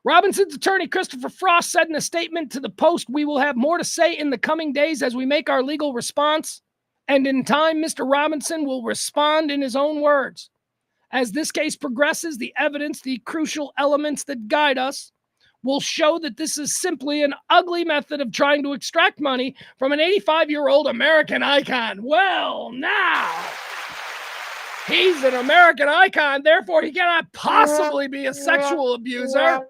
A: Robinson's attorney, Christopher Frost, said in a statement to the Post, "We will have more to say in the coming days as we make our legal response. And in time, Mr. Robinson will respond in his own words. As this case progresses, the evidence, the crucial elements that guide us, will show that this is simply an ugly method of trying to extract money from an 85-year-old American icon." Well, now, he's an American icon, therefore he cannot possibly be a sexual abuser.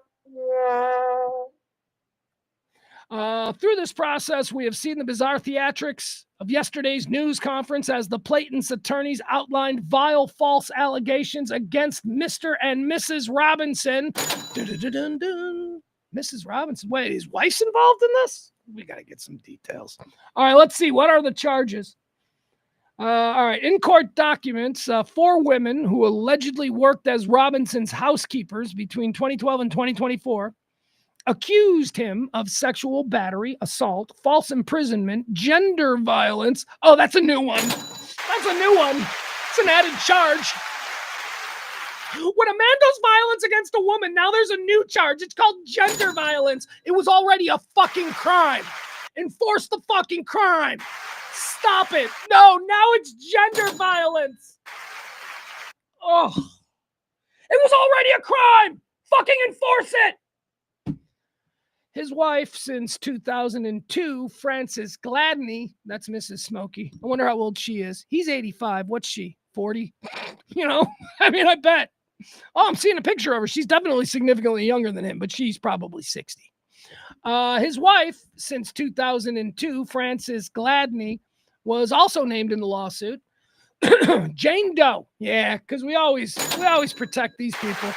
A: Through this process, we have seen the bizarre theatrics of yesterday's news conference as the plaintiff's attorneys outlined vile false allegations against Mr. and Mrs. Robinson. Dun-dun-dun-dun-dun. Mrs. Robinson. Wait, his wife's involved in this? We got to get some details. All right, let's see. What are the charges? All right, in court documents, 4 women who allegedly worked as Robinson's housekeepers between 2012 and 2024 accused him of sexual battery, assault, false imprisonment, gender violence. Oh, that's a new one. That's a new one. It's an added charge. When a man does violence against a woman, now there's a new charge. It's called gender violence. It was already a fucking crime. Enforce the fucking crime. Stop it. No, now it's gender violence. Oh, it was already a crime. Fucking enforce it. His wife since 2002, Frances Gladney, that's Mrs. Smokey. I wonder how old she is. He's 85. What's she? 40? You know, I mean, I bet. Oh, I'm seeing a picture of her. She's definitely significantly younger than him, but she's probably 60. His wife since 2002, Frances Gladney, was also named in the lawsuit. Jane Doe. Yeah, because we always protect these people.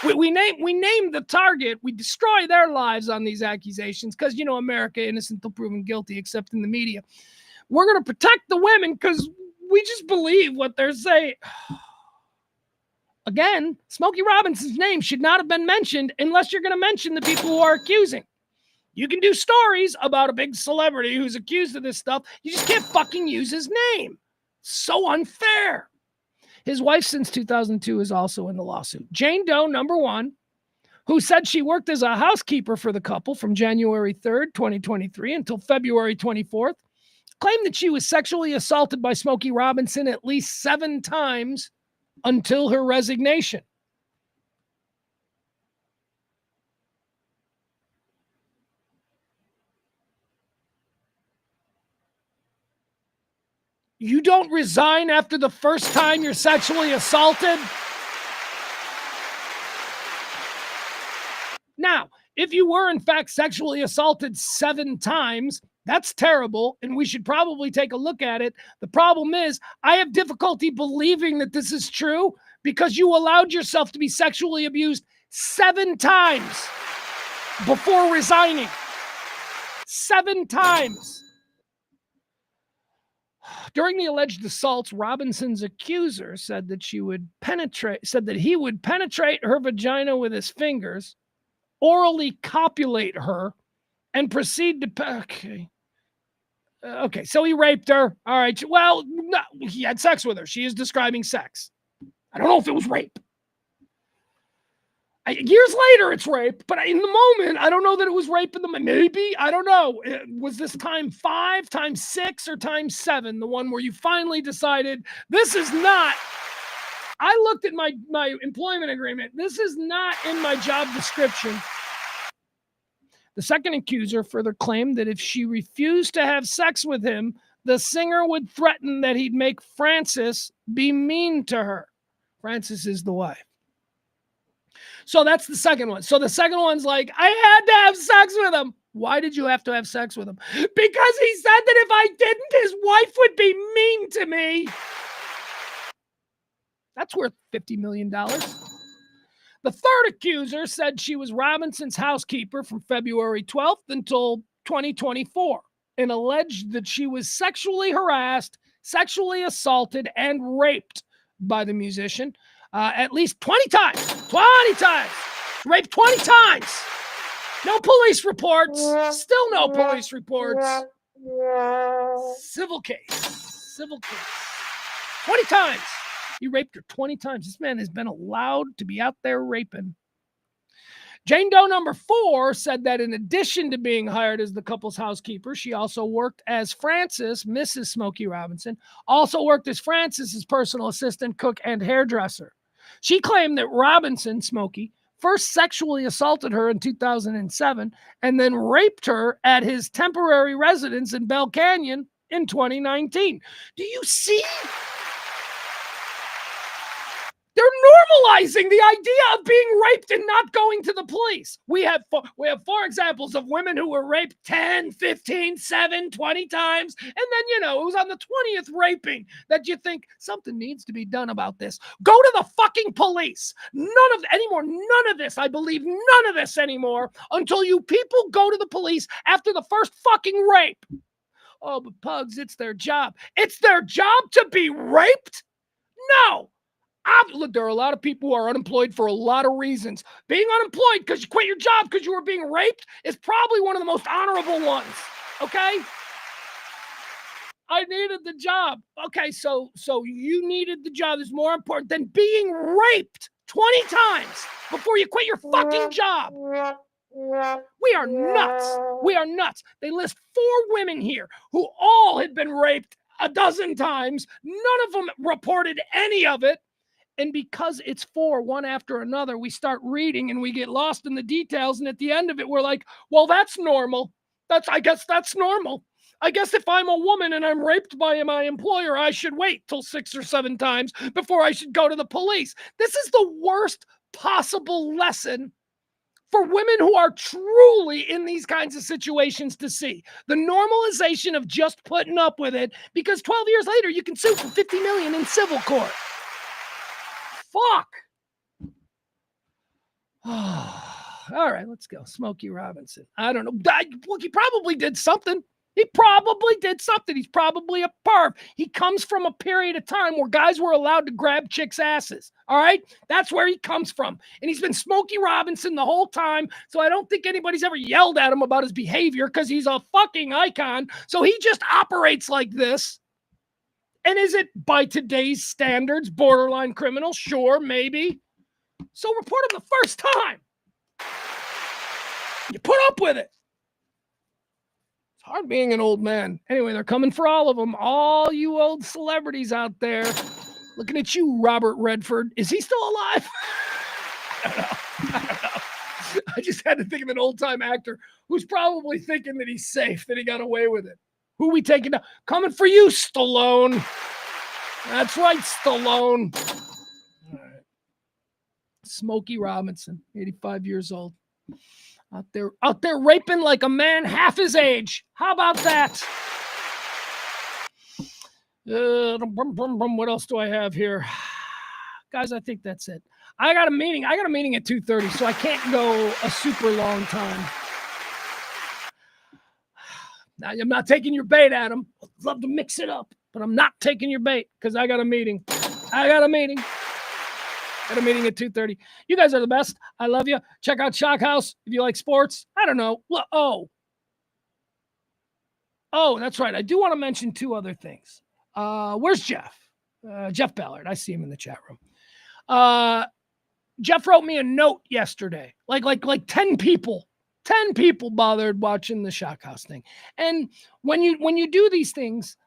A: We name the target. We destroy their lives on these accusations because, you know, America, innocent till proven guilty, except in the media. We're going to protect the women because we just believe what they're saying. Again, Smokey Robinson's name should not have been mentioned unless you're going to mention the people who are accusing. You can do stories about a big celebrity who's accused of this stuff. You just can't fucking use his name. So unfair. His wife since 2002 is also in the lawsuit. Jane Doe, number 1, who said she worked as a housekeeper for the couple from January 3rd, 2023 until February 24th, claimed that she was sexually assaulted by Smokey Robinson at least 7 times until her resignation. You don't resign after the first time you're sexually assaulted? Now, if you were in fact sexually assaulted 7 times, that's terrible, and we should probably take a look at it. The problem is, I have difficulty believing that this is true because you allowed yourself to be sexually abused 7 times before resigning. 7 times. During the alleged assaults, Robinson's accuser said that he would penetrate her vagina with his fingers, orally copulate her, and proceed to okay, so he raped her. All right, well, no, he had sex with her. She is describing sex. I don't know if it was rape. Years later, it's rape, but in the moment, I don't know that it was rape in the maybe. I don't know. Was this time 5, times 6, or times 7? The one where you finally decided this is not. I looked at my employment agreement. This is not in my job description. The second accuser further claimed that if she refused to have sex with him, the singer would threaten that he'd make Frances be mean to her. Frances is the wife. So that's the second one. So the second one's like, I had to have sex with him. Why did you have to have sex with him? Because he said that if I didn't, his wife would be mean to me. That's worth $50 million. The third accuser said she was Robinson's housekeeper from February 12th until 2024 and alleged that she was sexually harassed, sexually assaulted, and raped by the musician. at least 20 times. 20 times. Raped 20 times. No police reports. Still no police reports. Civil case. Civil case. 20 times. He raped her 20 times. This man has been allowed to be out there raping. Jane Doe number 4 said that in addition to being hired as the couple's housekeeper, she also worked as Frances, Mrs. Smokey Robinson, also worked as Frances's personal assistant, cook, and hairdresser. She claimed that Robinson, Smokey, first sexually assaulted her in 2007 and then raped her at his temporary residence in Bell Canyon in 2019. Do you see? They're normalizing the idea of being raped and not going to the police. We have 4 examples of women who were raped 10, 15, 7, 20 times. And then, it was on the 20th raping that you think something needs to be done about this. Go to the fucking police. None of this, I believe none of this anymore until you people go to the police after the first fucking rape. Oh, but Pugs, it's their job. It's their job to be raped? No. Look, there are a lot of people who are unemployed for a lot of reasons. Being unemployed because you quit your job because you were being raped is probably one of the most honorable ones, okay? I needed the job. Okay, so you needed the job. It's more important than being raped 20 times before you quit your fucking job. We are nuts. We are nuts. They list 4 women here who all had been raped a dozen times. None of them reported any of it. And because it's 4, one after another, we start reading and we get lost in the details. And at the end of it, we're like, well, that's normal. I guess that's normal. I guess if I'm a woman and I'm raped by my employer, I should wait till 6 or 7 times before I should go to the police. This is the worst possible lesson for women who are truly in these kinds of situations to see. The normalization of just putting up with it, because 12 years later, you can sue for $50 million in civil court. Fuck. All right, let's go. Smokey Robinson. I don't know. Look, he probably did something. He's probably a perv. He comes from a period of time where guys were allowed to grab chicks' asses. All right? That's where he comes from. And he's been Smokey Robinson the whole time. So I don't think anybody's ever yelled at him about his behavior because he's a fucking icon. So he just operates like this. And is it, by today's standards, borderline criminal? Sure, maybe. So report him the first time. You put up with it. It's hard being an old man. Anyway, they're coming for all of them. All you old celebrities out there. Looking at you, Robert Redford. Is he still alive? I don't know. I just had to think of an old-time actor who's probably thinking that he's safe, that he got away with it. Who we taking down? Coming for you, Stallone. That's right, Stallone. All right. Smokey Robinson, 85 years old. Out there raping like a man half his age. How about that? What else do I have here? Guys, I think that's it. I got a meeting at 2:30, so I can't go a super long time. Now, I'm not taking your bait, Adam. I'd love to mix it up, but I'm not taking your bait because I got a meeting. Got a meeting at 2:30. You guys are the best. I love you. Check out Shock House if you like sports. I don't know. Oh, that's right. I do want to mention 2 other things. Where's Jeff? Jeff Ballard. I see him in the chat room. Jeff wrote me a note yesterday. Like 10 people. 10 people bothered watching the Shock House thing. And when you do these things,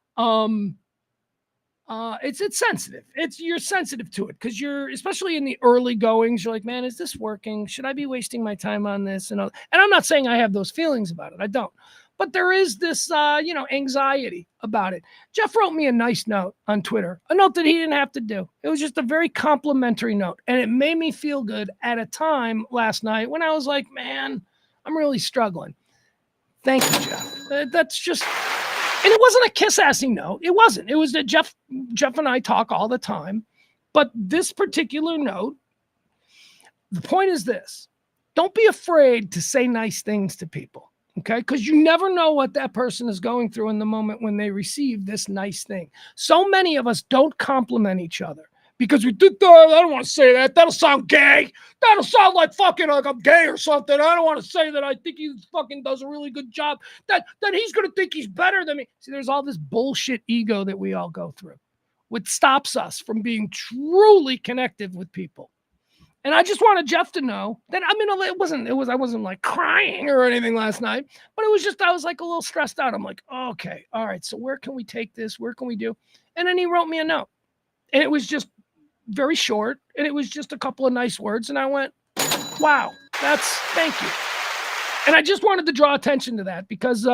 A: it's sensitive. You're sensitive to it because you're, especially in the early goings, you're like, man, is this working? Should I be wasting my time on this? And I'm not saying I have those feelings about it. I don't. But there is this, anxiety about it. Jeff wrote me a nice note on Twitter, a note that he didn't have to do. It was just a very complimentary note. And it made me feel good at a time last night when I was like, man, I'm really struggling. Thank you, Jeff. That's just, and it wasn't a kiss-assing note. It wasn't. It was that Jeff and I talk all the time. But this particular note, the point is this. Don't be afraid to say nice things to people, okay? Because you never know what that person is going through in the moment when they receive this nice thing. So many of us don't compliment each other because we did that. I don't want to say that. That'll sound gay. That'll sound like fucking like I'm gay or something. I don't want to say that I think he fucking does a really good job. That he's going to think he's better than me. See, there's all this bullshit ego that we all go through, which stops us from being truly connected with people. And I just wanted Jeff to know that, I mean, I wasn't like crying or anything last night, but it was just, I was like a little stressed out. I'm like, okay, all right, so where can we take this? Where can we do? And then he wrote me a note, and it was just very short, and it was just a couple of nice words. And I went, wow, thank you. And I just wanted to draw attention to that because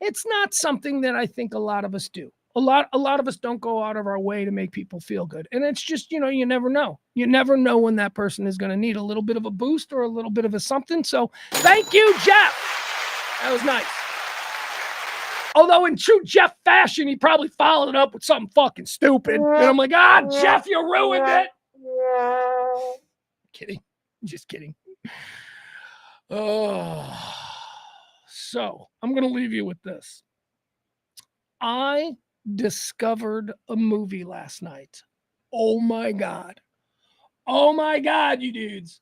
A: it's not something that I think a lot of us do. A lot of us don't go out of our way to make people feel good. And it's just, you never know. You never know when that person is going to need a little bit of a boost or a little bit of a something. So thank you, Jeff. That was nice. Although in true Jeff fashion, he probably followed it up with something fucking stupid. And I'm like, Jeff, you ruined it. Kidding. Just kidding. Oh, so I'm going to leave you with this. I discovered a movie last night. Oh my God, you dudes.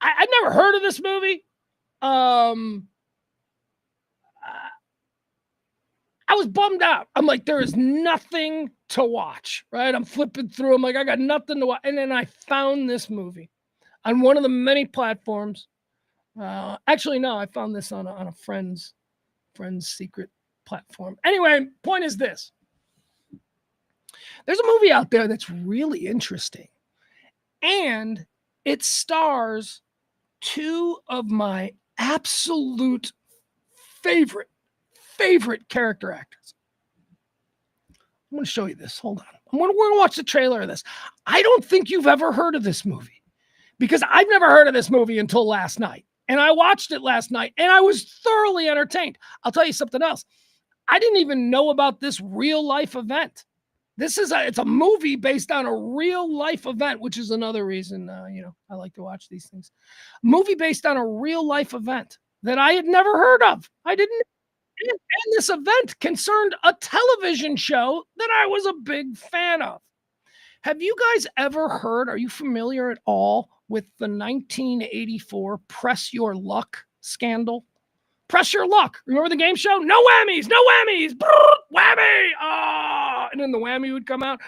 A: I'd never heard of this movie. I was bummed out. I'm like, there is nothing to watch, right? I'm flipping through. I'm like, I got nothing to watch. And then I found this movie on one of the many platforms. Actually, no, I found this on a friend's secret platform. Anyway, point is this. There's a movie out there that's really interesting. And it stars two of my absolute favorite character actors. I'm going to show you this. Hold on. We're going to watch the trailer of this. I don't think you've ever heard of this movie because I've never heard of this movie until last night. And I watched it last night and I was thoroughly entertained. I'll tell you something else. I didn't even know about this real life event. It's a movie based on a real life event, which is another reason, I like to watch these things. A movie based on a real life event that I had never heard of. I didn't. And this event concerned a television show that I was a big fan of. Have you guys ever heard, are you familiar at all with the 1984 Press Your Luck scandal? Press Your Luck. Remember the game show? No whammies, no whammies. Whammy. Oh, and then the whammy would come out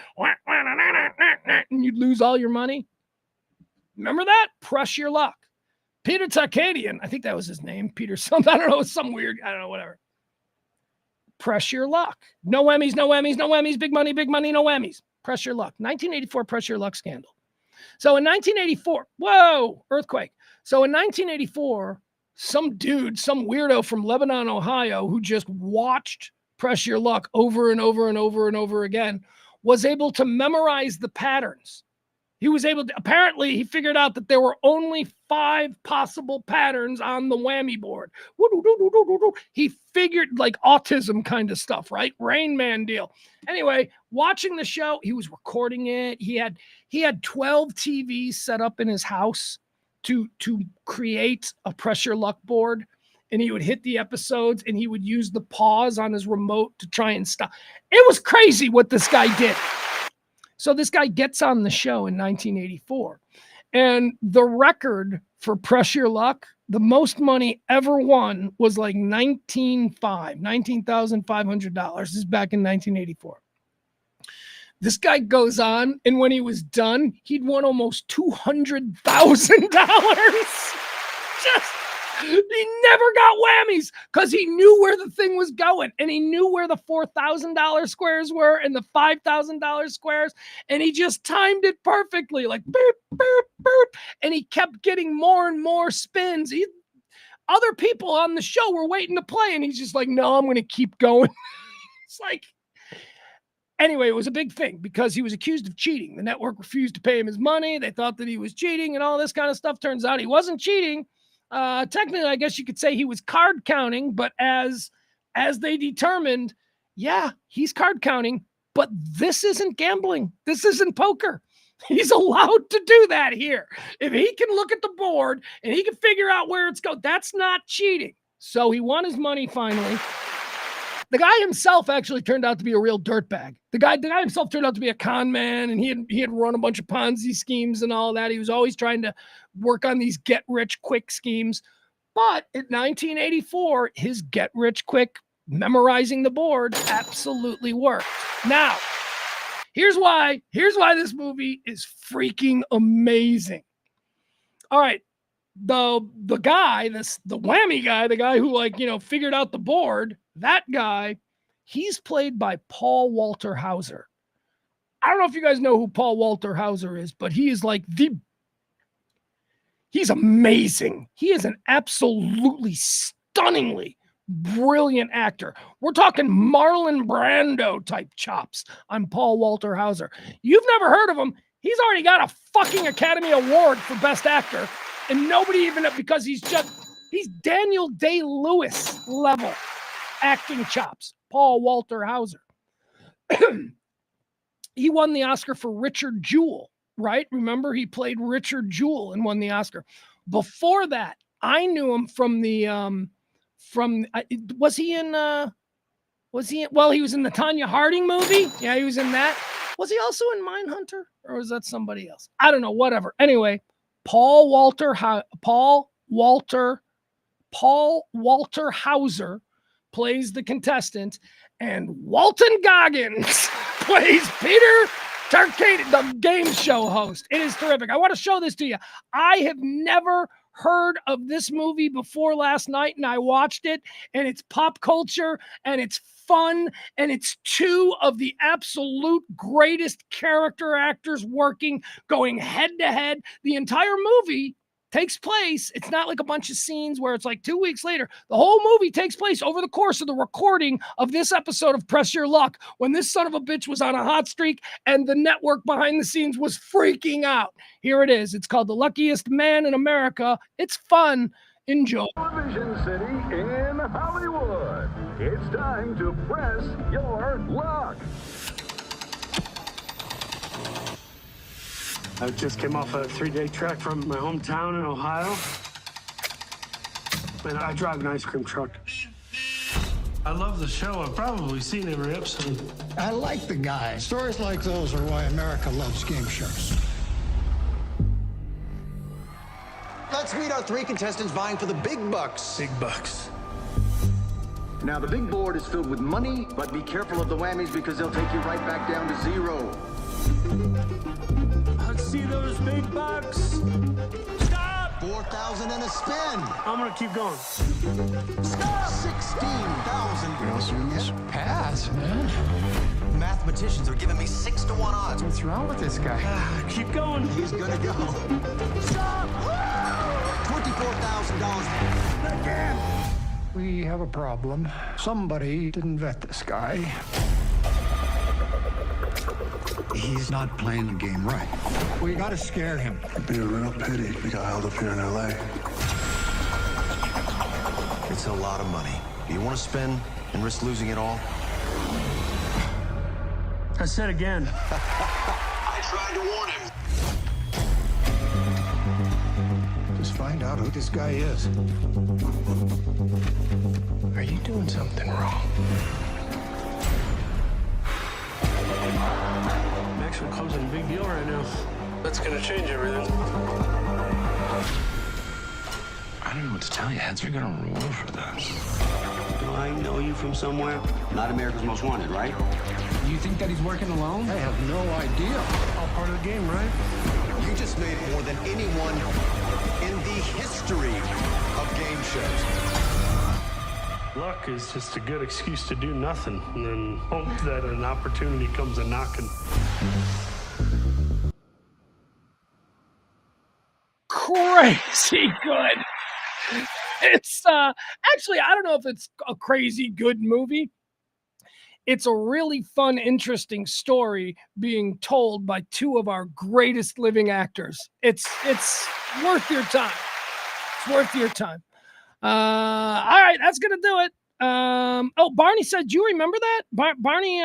A: and you'd lose all your money. Remember that? Press Your Luck. Peter Takadian, I think that was his name. Peter something. I don't know. It's some weird, I don't know, whatever. Press Your Luck. No whammies, no whammies, no whammies. Big money, no whammies. Press Your Luck. 1984 Press Your Luck scandal. So in 1984, whoa, earthquake. So in 1984, some dude, some weirdo from Lebanon, Ohio, who just watched Press Your Luck over and over and over and over again, was able to memorize the patterns. He was able to, apparently he figured out that there were only 5 possible patterns on the whammy board. He figured like autism kind of stuff, right? Rain Man deal. Anyway, watching the show, he was recording it. He had 12 TVs set up in his house to create a Press Your Luck board. And he would hit the episodes and he would use the pause on his remote to try and stop. It was crazy what this guy did. So this guy gets on the show in 1984. And the record for Press Your Luck, the most money ever won was like $19,500. This is back in 1984. This guy goes on, and when he was done, he'd won almost $200,000. He never got whammies because he knew where the thing was going, and he knew where the $4,000 squares were and the $5,000 squares, and he just timed it perfectly, like beep, beep, beep, and he kept getting more and more spins. Other people on the show were waiting to play, and he's just like, no, I'm going to keep going. It's like, anyway, it was a big thing because he was accused of cheating. The network refused to pay him his money. They thought that he was cheating and all this kind of stuff. Turns out he wasn't cheating. Technically, I guess you could say he was card counting, but as they determined, yeah, he's card counting, but this isn't gambling. This isn't poker. He's allowed to do that here. If he can look at the board and he can figure out where it's going, that's not cheating. So he won his money finally. The guy himself actually turned out to be a real dirtbag. The guy himself turned out to be a con man, and he had run a bunch of Ponzi schemes and all that. He was always trying to work on these get-rich-quick schemes. But in 1984, his get-rich-quick memorizing the board absolutely worked. Now, here's why this movie is freaking amazing. All right, the guy, the whammy guy, the guy who figured out the board, that guy, he's played by Paul Walter Hauser. I don't know if you guys know who Paul Walter Hauser is, but he is he's amazing. He is an absolutely stunningly brilliant actor. We're talking Marlon Brando type chops on Paul Walter Hauser. You've never heard of him. He's already got a fucking Academy Award for Best Actor, and nobody even, because he's Daniel Day-Lewis level acting chops. Paul Walter Hauser. He won the Oscar for Richard Jewell, right? Remember, he played Richard Jewell and won the Oscar. Before that, I knew him from the was he in the Tonya Harding movie? Yeah, he was in that. Was he also in Mindhunter, or was that somebody else? I don't know, whatever. Anyway, Paul Walter Hauser plays the contestant, and Walton Goggins plays Peter Turkey, the game show host. It is terrific. I want to show this to you. I have never heard of this movie before last night, and I watched it, and it's pop culture, and it's fun, and it's two of the absolute greatest character actors going head to head. The entire movie takes place. It's not like a bunch of scenes where it's like 2 weeks later. The whole movie takes place over the course of the recording of this episode of Press Your Luck, when this son of a bitch was on a hot streak and the network behind the scenes was freaking out. Here it is. It's called The Luckiest Man in America. It's fun. Enjoy.
I: Television City in Hollywood. It's time to press your luck.
J: I just came off a 3-day trek from my hometown in Ohio. And I drive an ice cream truck. I love the show. I've probably seen every episode.
K: I like the guy. Stories like those are why America loves game shows.
L: Let's meet our 3 contestants vying for the big bucks.
J: Big bucks.
M: Now, the big board is filled with money, but be careful of the whammies because they'll take you right back down to 0.
J: Let's see those big bucks. Stop!
L: 4,000 and a spin.
J: I'm gonna keep going.
L: Stop! 16,000.
K: You else doing this? Pass, man.
L: Mathematicians are giving me 6-1 odds.
K: What's wrong with this guy?
J: Keep going.
L: He's gonna go. Stop! $24,000.
J: Again.
K: We have a problem. Somebody didn't vet this guy. He's not playing the game right. We gotta scare him.
N: It'd be a real pity if he got held up here in LA.
L: It's a lot of money. Do you want to spin and risk losing it all?
J: I said again.
L: I tried to warn him.
K: Just find out who this guy is. Are you doing something wrong?
J: Maxwell Club's a big deal right now. That's gonna change everything.
N: I don't know what to tell you. Heads are gonna roll for this.
M: Do I know you from somewhere? Not America's Most Wanted, right?
K: You think that he's working alone? I have no idea.
J: All part of the game, right?
L: You just made more than anyone in the history of game shows.
J: Luck is just a good excuse to do nothing and then hope that an opportunity comes a knocking.
A: Crazy good. It's actually, I don't know if it's a crazy good movie. It's a really fun, interesting story being told by 2 of our greatest living actors. It's worth your time. It's worth your time. All right, that's gonna do it. Oh, Barney said, do you remember that? Barney,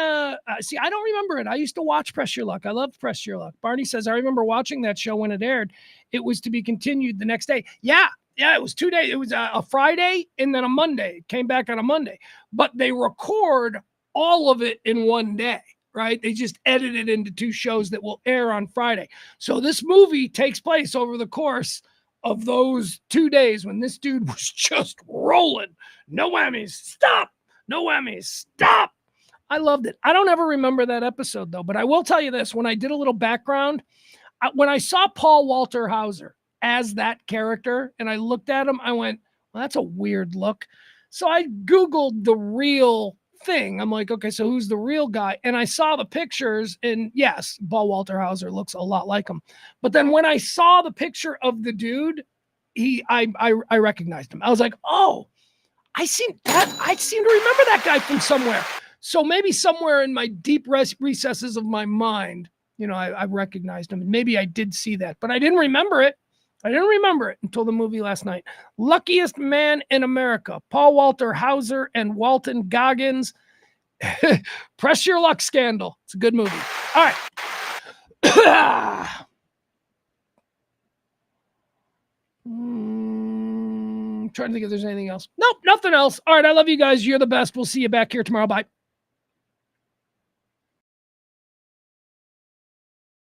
A: see, I don't remember it. I used to watch Press Your Luck. I loved Press Your Luck. Barney says, I remember watching that show when it aired. It was to be continued the next day. Yeah, Yeah, it was 2 days. It was a Friday and then a Monday. It came back on a Monday. But they record all of it in one day, right? They just edit it into 2 shows that will air on Friday. So this movie takes place over the course of those 2 days when this dude was just rolling. No whammies. Stop. No whammies. Stop. I loved it. I don't ever remember that episode, though. But I will tell you this. When I did a little background, when I saw Paul Walter Hauser as that character and I looked at him, I went, well, that's a weird look. So I Googled the real thing. I'm like, okay, so who's the real guy? And I saw the pictures, and yes, Paul Walter Hauser looks a lot like him. But then when I saw the picture of the dude, I recognized him. I was like, oh, I seem to remember that guy from somewhere. So maybe somewhere in my deep recesses of my mind, I recognized him. And maybe I did see that, but I didn't remember it. I didn't remember it until the movie last night. Luckiest Man in America, Paul Walter Hauser and Walton Goggins. Press Your Luck Scandal. It's a good movie. All right. Trying to think if there's anything else. Nope, nothing else. All right, I love you guys. You're the best. We'll see you back here tomorrow. Bye.